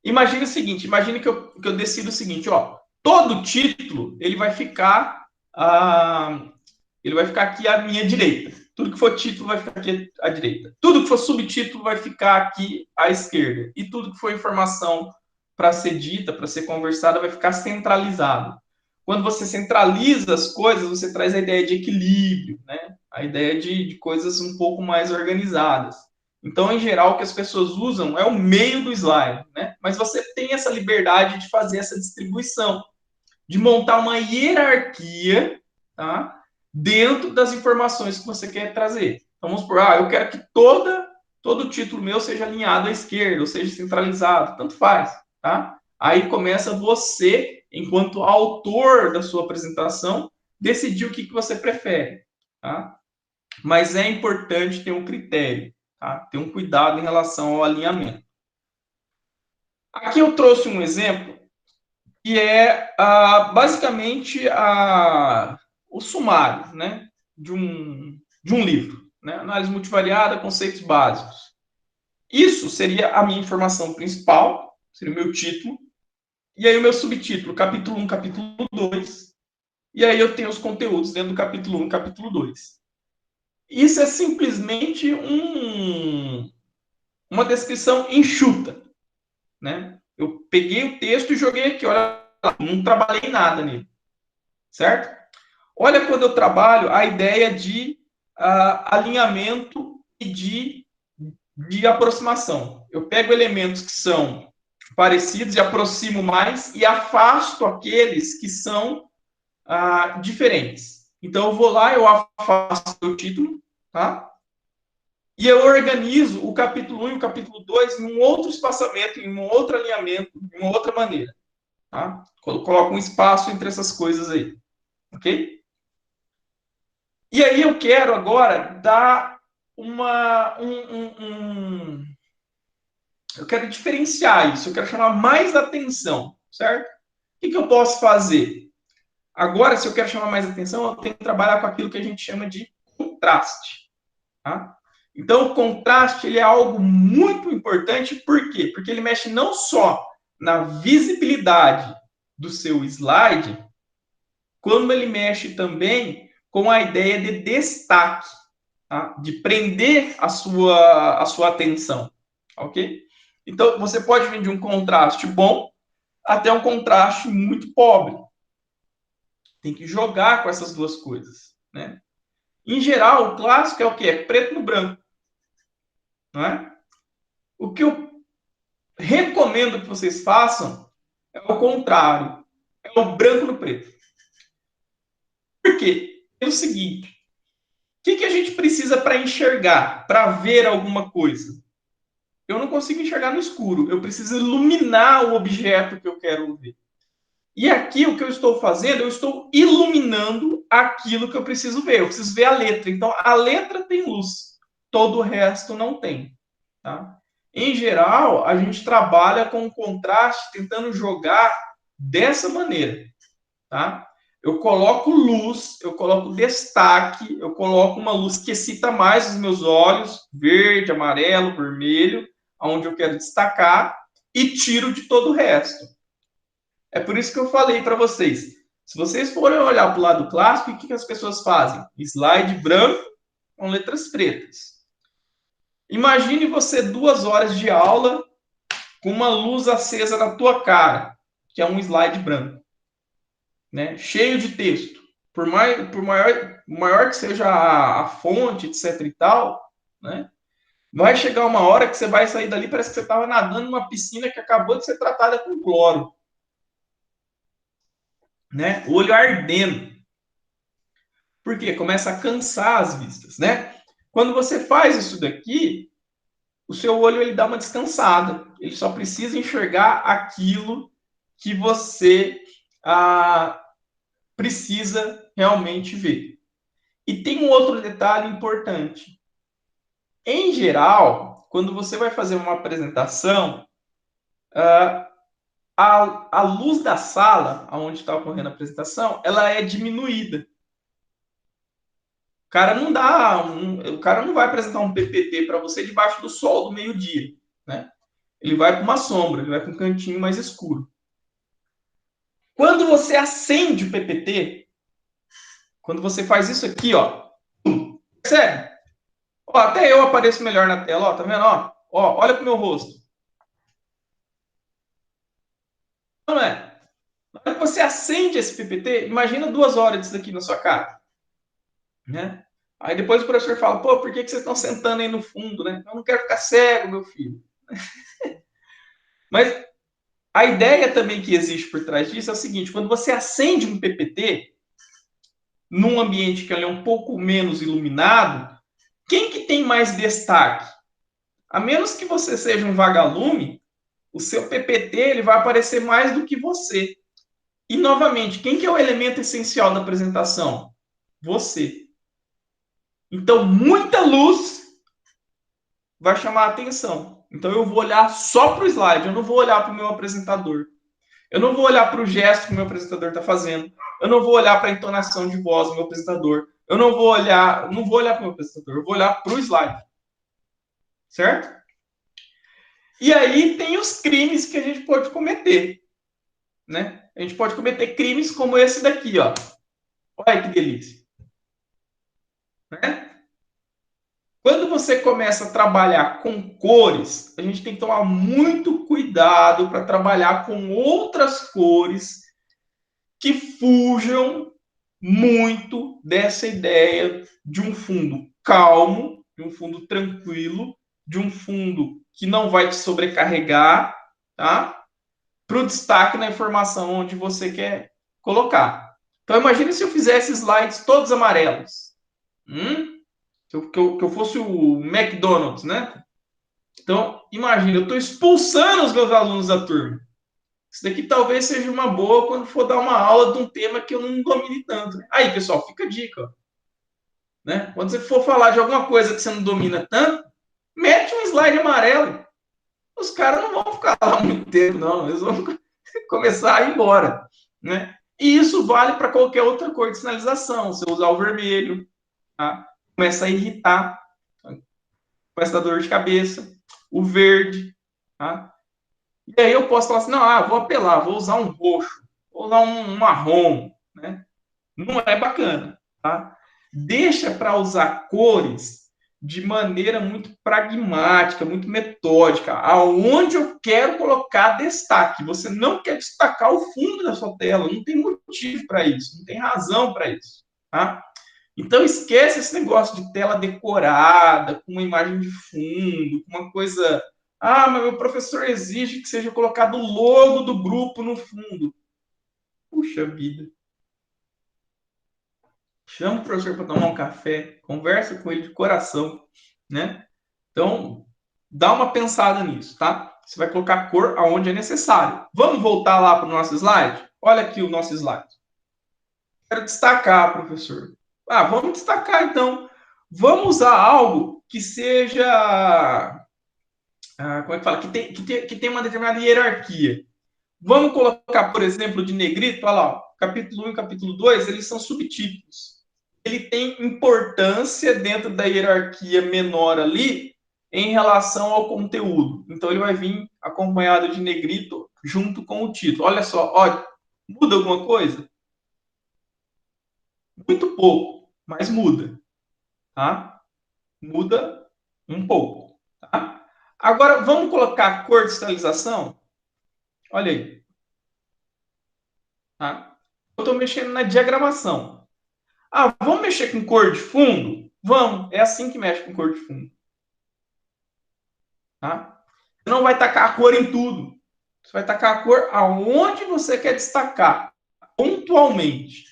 Imagine o seguinte, imagine que eu decido o seguinte, ó, todo título ele vai ficar aqui à minha direita. Tudo que for título vai ficar aqui à direita. Tudo que for subtítulo vai ficar aqui à esquerda. E tudo que for informação para ser dita, para ser conversada, vai ficar centralizado. Quando você centraliza as coisas, você traz a ideia de equilíbrio, né? A ideia de coisas um pouco mais organizadas. Então, em geral, o que as pessoas usam é o meio do slide, né? Mas você tem essa liberdade de fazer essa distribuição, de montar uma hierarquia, tá? Dentro das informações que você quer trazer. Então, vamos supor, eu quero que todo título meu seja alinhado à esquerda, ou seja, centralizado, tanto faz, tá? Aí começa você, enquanto autor da sua apresentação, decidir o que você prefere, tá? Mas é importante ter um critério, tá? Ter um cuidado em relação ao alinhamento. Aqui eu trouxe um exemplo que é basicamente o sumário, né, de um livro, né? Análise multivariada, conceitos básicos. Isso seria a minha informação principal, seria o meu título, e aí o meu subtítulo, capítulo 1, capítulo 2, e aí eu tenho os conteúdos dentro do capítulo 1 e capítulo 2. Isso é simplesmente uma descrição enxuta, né? Eu peguei o texto e joguei aqui, olha, não trabalhei nada nele, certo? Olha quando eu trabalho a ideia de alinhamento e de aproximação. Eu pego elementos que são parecidos e aproximo mais e afasto aqueles que são diferentes. Então, eu vou lá, eu afasto o título, tá? E eu organizo o capítulo 1 e o capítulo 2 em um outro espaçamento, em um outro alinhamento, de uma outra maneira. Tá? Coloco um espaço entre essas coisas aí. Ok? E aí eu quero agora dar eu quero diferenciar isso, eu quero chamar mais atenção, certo? O que eu posso fazer? Agora, se eu quero chamar mais atenção, eu tenho que trabalhar com aquilo que a gente chama de contraste. Tá? Então, o contraste ele é algo muito importante, por quê? Porque ele mexe não só na visibilidade do seu slide, como ele mexe também com a ideia de destaque, tá? De prender a sua atenção, ok? Então, você pode vir de um contraste bom até um contraste muito pobre. Tem que jogar com essas duas coisas, né? Em geral, o clássico é o quê? É preto no branco. Não é? O que eu recomendo que vocês façam é o contrário. É o branco no preto. Por quê? É o seguinte. O que a gente precisa para enxergar, para ver alguma coisa? Eu não consigo enxergar no escuro. Eu preciso iluminar o objeto que eu quero ver. E aqui o que eu estou fazendo, eu estou iluminando aquilo que eu preciso ver. Eu preciso ver a letra. Então, a letra tem luz. Todo o resto não tem. Tá? Em geral, a gente trabalha com contraste, tentando jogar dessa maneira. Tá? Eu coloco luz, eu coloco destaque, eu coloco uma luz que excita mais os meus olhos, verde, amarelo, vermelho, onde eu quero destacar, e tiro de todo o resto. É por isso que eu falei para vocês. Se vocês forem olhar para o lado clássico, o que as pessoas fazem? Slide branco com letras pretas. Imagine você 2 horas de aula com uma luz acesa na tua cara, que é um slide branco, né? Cheio de texto. Por maior que seja a fonte, etc e tal, né? Vai chegar uma hora que você vai sair dali, parece que você estava nadando numa piscina que acabou de ser tratada com cloro. né? O olho ardendo. Por quê? Começa a cansar as vistas, né? Quando você faz isso daqui, o seu olho ele dá uma descansada. Ele só precisa enxergar aquilo que você precisa realmente ver. E tem um outro detalhe importante. Em geral, quando você vai fazer uma apresentação, a luz da sala, onde está ocorrendo a apresentação, ela é diminuída. O cara não vai apresentar um PPT para você debaixo do sol do meio-dia, né? Ele vai para uma sombra, ele vai para um cantinho mais escuro. Quando você acende o PPT, quando você faz isso aqui, ó, percebe? Ó, até eu apareço melhor na tela, ó, tá vendo? Ó, olha pro meu rosto. Não é? Na hora que você acende esse PPT, imagina 2 horas disso daqui na sua cara, né? Aí depois o professor fala, pô, por que vocês estão sentando aí no fundo, né? Eu não quero ficar cego, meu filho. Mas a ideia também que existe por trás disso é o seguinte, quando você acende um PPT, num ambiente que ele é um pouco menos iluminado, quem que tem mais destaque? A menos que você seja um vagalume, o seu PPT ele vai aparecer mais do que você. E, novamente, quem que é o elemento essencial da apresentação? Você. Então, muita luz vai chamar a atenção. Então, eu vou olhar só para o slide, eu não vou olhar para o meu apresentador. Eu não vou olhar para o gesto que o meu apresentador está fazendo. Eu não vou olhar para a entonação de voz do meu apresentador. Eu não vou olhar para o meu apresentador, eu vou olhar para o slide. Certo? E aí tem os crimes que a gente pode cometer, né? A gente pode cometer crimes como esse daqui, ó. Olha que delícia. Né? Quando você começa a trabalhar com cores, a gente tem que tomar muito cuidado para trabalhar com outras cores que fujam muito dessa ideia de um fundo calmo, de um fundo tranquilo, de um fundo que não vai te sobrecarregar, tá? Para o destaque na informação onde você quer colocar. Então, imagine se eu fizesse slides todos amarelos. Que eu fosse o McDonald's, né? Então, imagina, eu estou expulsando os meus alunos da turma. Isso daqui talvez seja uma boa quando for dar uma aula de um tema que eu não domine tanto. Aí, pessoal, fica a dica. Ó. Né? Quando você for falar de alguma coisa que você não domina tanto, mete um slide amarelo. Os caras não vão ficar lá muito tempo, não. Eles vão começar a ir embora. Né? E isso vale para qualquer outra cor de sinalização. Você usar o vermelho, tá? Começa a irritar, começa a dar dor de cabeça. O verde, tá? E aí eu posso falar assim, não, vou apelar, vou usar um roxo, vou usar um marrom, né? Não é bacana, tá? Deixa para usar cores de maneira muito pragmática, muito metódica, aonde eu quero colocar destaque. Você não quer destacar o fundo da sua tela, não tem motivo para isso, não tem razão para isso, tá? Então, esquece esse negócio de tela decorada, com uma imagem de fundo, com uma coisa... mas meu professor exige que seja colocado o logo do grupo no fundo. Puxa vida. Chama o professor para tomar um café, conversa com ele de coração, né? Então, dá uma pensada nisso, tá? Você vai colocar cor aonde é necessário. Vamos voltar lá para o nosso slide? Olha aqui o nosso slide. Quero destacar, professor. Vamos destacar, então. Vamos usar algo que seja... como é que fala? Que tem uma determinada hierarquia. Vamos colocar, por exemplo, de negrito, olha lá, capítulo 1 e capítulo 2, eles são subtítulos. Ele tem importância dentro da hierarquia menor ali em relação ao conteúdo. Então, ele vai vir acompanhado de negrito junto com o título. Olha só, muda alguma coisa? Muito pouco, mas muda. Tá? Muda um pouco. Tá? Agora, vamos colocar a cor de sinalização? Olha aí. Tá? Eu estou mexendo na diagramação. Vamos mexer com cor de fundo? Vamos. É assim que mexe com cor de fundo. Tá? Você não vai tacar a cor em tudo. Você vai tacar a cor aonde você quer destacar. pontualmente.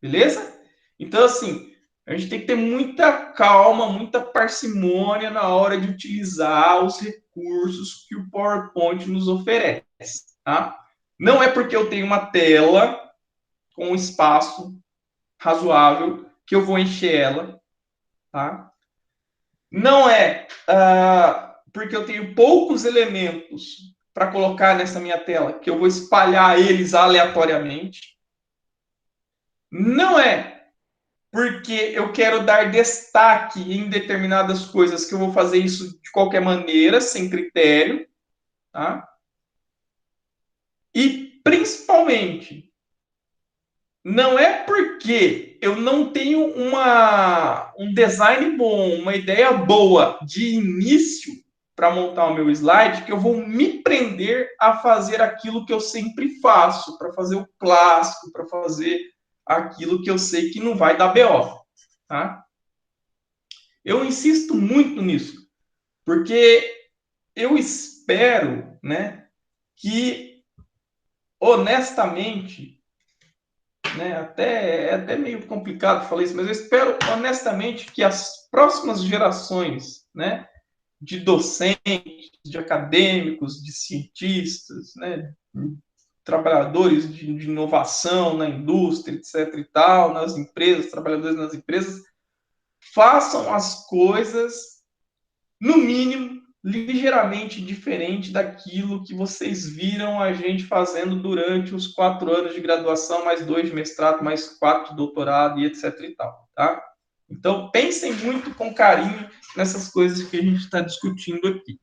Beleza? Então, assim, a gente tem que ter muita calma, muita parcimônia na hora de utilizar os recursos que o PowerPoint nos oferece, tá? Não é porque eu tenho uma tela com um espaço razoável que eu vou encher ela, tá? Não é porque eu tenho poucos elementos para colocar nessa minha tela que eu vou espalhar eles aleatoriamente. Não é porque eu quero dar destaque em determinadas coisas que eu vou fazer isso de qualquer maneira, sem critério, tá? E, principalmente, não é porque eu não tenho um design bom, uma ideia boa de início para montar o meu slide, que eu vou me prender a fazer aquilo que eu sempre faço, para fazer o clássico, para fazer aquilo que eu sei que não vai dar BO, tá? Eu insisto muito nisso, porque eu espero, né, que, honestamente, né, é até meio complicado falar isso, mas eu espero, honestamente, que as próximas gerações, né, de docentes, de acadêmicos, de cientistas, né, trabalhadores de inovação na indústria, etc. e tal, nas empresas, trabalhadores nas empresas, façam as coisas, no mínimo, ligeiramente diferente daquilo que vocês viram a gente fazendo durante os 4 anos de graduação, mais 2 de mestrado, mais 4 de doutorado e etc. e tal, tá? Então, pensem muito com carinho nessas coisas que a gente está discutindo aqui.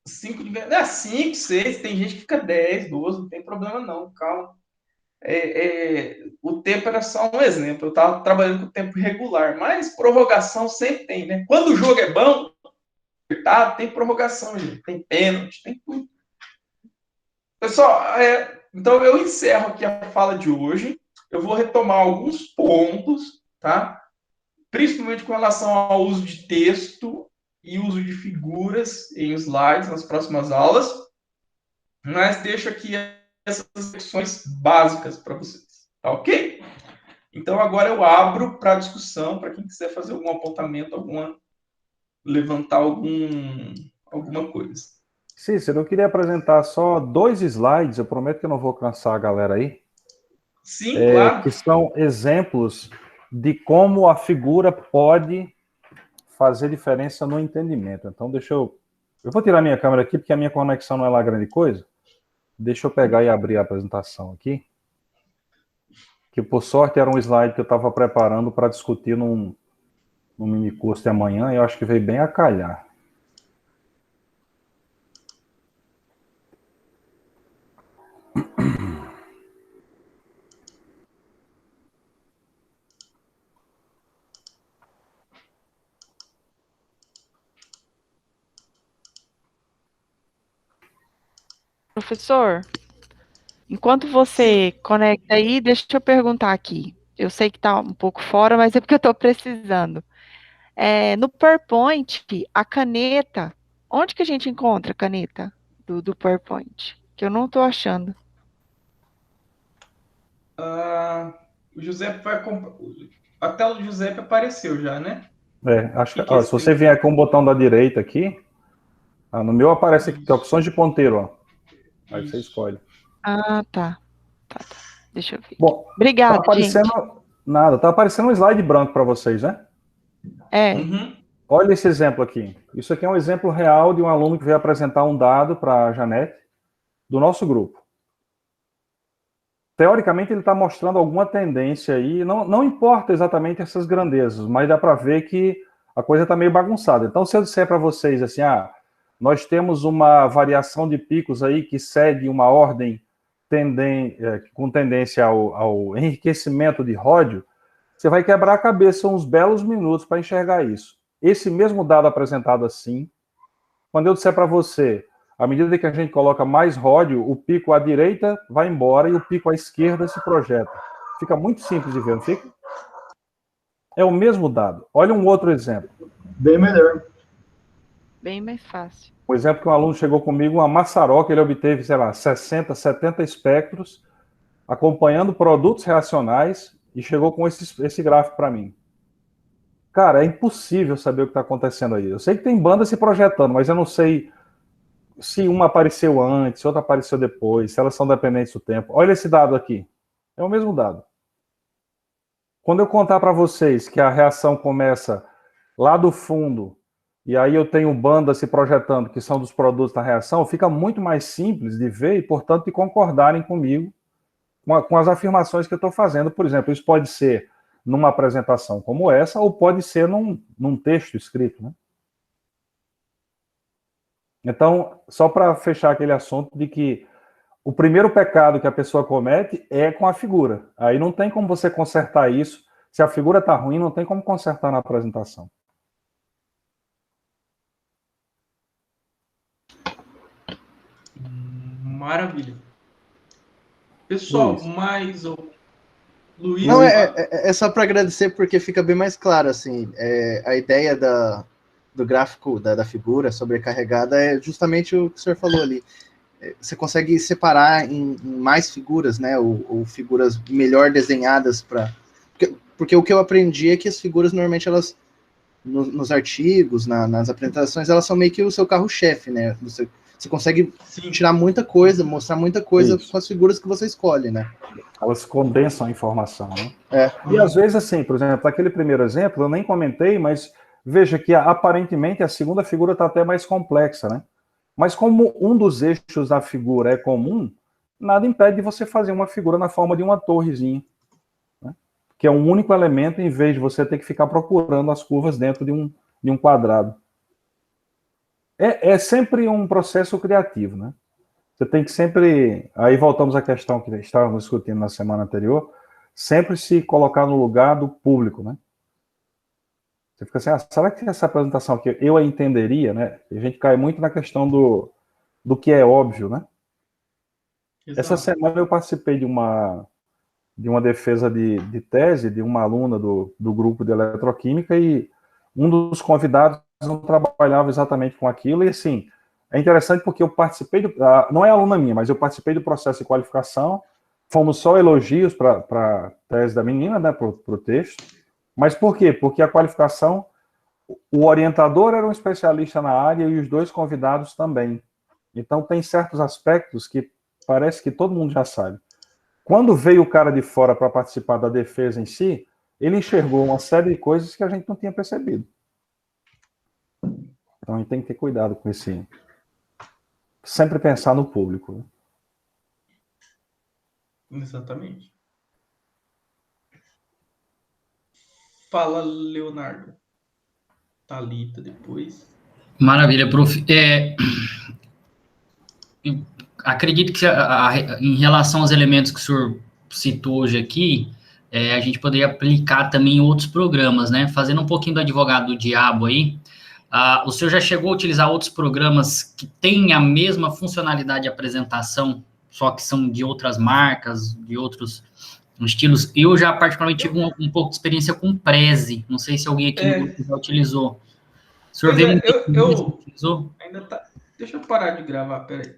5, 6, tem gente que fica 10, 12, não tem problema não, calma. O tempo era só um exemplo, eu estava trabalhando com o tempo regular, mas prorrogação sempre tem, né? Quando o jogo é bom, tem prorrogação, gente, tem pênalti, tem tudo. Pessoal, então eu encerro aqui a fala de hoje, eu vou retomar alguns pontos, tá? Principalmente com relação ao uso de texto e uso de figuras em slides nas próximas aulas, mas deixo aqui essas questões básicas para vocês, tá ok? Então agora eu abro para discussão, para quem quiser fazer algum apontamento, levantar alguma coisa. Cícero, eu queria apresentar só 2 slides, eu prometo que eu não vou cansar a galera aí. Sim, claro. Que são exemplos de como a figura pode fazer diferença no entendimento. Então, deixa eu vou tirar minha câmera aqui, porque a minha conexão não é lá grande coisa. Deixa eu pegar e abrir a apresentação aqui. Que, por sorte, era um slide que eu estava preparando para discutir num mini curso de amanhã, e eu acho que veio bem a calhar. Professor, enquanto você conecta aí, deixa eu perguntar aqui. Eu sei que está um pouco fora, mas é porque eu estou precisando. No PowerPoint, a caneta, onde que a gente encontra a caneta do PowerPoint? Que eu não estou achando. O Giuseppe vai comprar. A tela do Giuseppe apareceu já, né? Acho que se você vier com o botão da direita aqui, no meu aparece aqui, tem opções de ponteiro, ó. Aí você escolhe. Tá. Deixa eu ver. Bom, obrigada, tá aparecendo gente. nada, tá aparecendo um slide branco para vocês, né? Uhum. Olha esse exemplo aqui. Isso aqui é um exemplo real de um aluno que veio apresentar um dado para a Janete, do nosso grupo. Teoricamente, ele está mostrando alguma tendência aí, não importa exatamente essas grandezas, mas dá para ver que a coisa está meio bagunçada. Então, se eu disser para vocês assim, nós temos uma variação de picos aí que segue uma ordem com tendência ao enriquecimento de ródio, você vai quebrar a cabeça uns belos minutos para enxergar isso. Esse mesmo dado apresentado assim, quando eu disser para você, à medida que a gente coloca mais ródio, o pico à direita vai embora e o pico à esquerda se projeta. Fica muito simples de ver, não fica? É o mesmo dado. Olha um outro exemplo. Bem melhor. Bem mais fácil. Por exemplo, que um aluno chegou comigo, uma maçaroca, ele obteve, sei lá, 60, 70 espectros, acompanhando produtos reacionais, e chegou com esse gráfico para mim. Cara, é impossível saber o que está acontecendo aí. Eu sei que tem banda se projetando, mas eu não sei se uma apareceu antes, outra apareceu depois, se elas são dependentes do tempo. Olha esse dado aqui. É o mesmo dado. Quando eu contar para vocês que a reação começa lá do fundo, e aí eu tenho bandas se projetando, que são dos produtos da reação, fica muito mais simples de ver e, portanto, de concordarem comigo com as afirmações que eu estou fazendo. Por exemplo, isso pode ser numa apresentação como essa, ou pode ser num texto escrito, né? Então, só para fechar aquele assunto de que o primeiro pecado que a pessoa comete é com a figura. Aí não tem como você consertar isso. Se a figura está ruim, não tem como consertar na apresentação. Maravilha. Pessoal, Luiz. mais o Luiz. Não, é só para agradecer, porque fica bem mais claro, assim, a ideia do gráfico, da figura sobrecarregada é justamente o que o senhor falou ali. Você consegue separar em mais figuras, né, ou figuras melhor desenhadas para... Porque o que eu aprendi é que as figuras, normalmente, elas, nos artigos, nas apresentações, elas são meio que o seu carro-chefe, né, você consegue tirar muita coisa, mostrar muita coisa com as figuras que você escolhe, né? Elas condensam a informação, né? E às vezes, assim, por exemplo, aquele primeiro exemplo, eu nem comentei, mas veja que aparentemente a segunda figura está até mais complexa, né? Mas como um dos eixos da figura é comum, nada impede de você fazer uma figura na forma de uma torrezinha, né? Que é um único elemento, em vez de você ter que ficar procurando as curvas dentro de um quadrado. É sempre um processo criativo, né? Você tem que sempre... Aí voltamos à questão que estávamos discutindo na semana anterior, sempre se colocar no lugar do público, né? Você fica assim, será que essa apresentação aqui eu a entenderia, né? A gente cai muito na questão do que é óbvio, né? Exato. Essa semana eu participei de uma defesa de tese de uma aluna do grupo de eletroquímica e um dos convidados não trabalhava exatamente com aquilo, e assim, é interessante porque eu participei, não é aluna minha, mas eu participei do processo de qualificação, fomos só elogios para a tese da menina, né, para o texto, mas por quê? Porque a qualificação, o orientador era um especialista na área e os dois convidados também, então tem certos aspectos que parece que todo mundo já sabe. Quando veio o cara de fora para participar da defesa em si, ele enxergou uma série de coisas que a gente não tinha percebido. Então a gente tem que ter cuidado com esse... Sempre pensar no público. Exatamente. Fala, Leonardo. Thalita, depois. Maravilha, prof. Acredito que em relação aos elementos que o senhor citou hoje aqui, a gente poderia aplicar também em outros programas, né? Fazendo um pouquinho do advogado do diabo aí, o senhor já chegou a utilizar outros programas que têm a mesma funcionalidade de apresentação, só que são de outras marcas, de outros estilos? Eu já particularmente tive um pouco de experiência com Prezi, não sei se alguém aqui no grupo já utilizou. O senhor utilizou? Ainda tá... Deixa eu parar de gravar, peraí.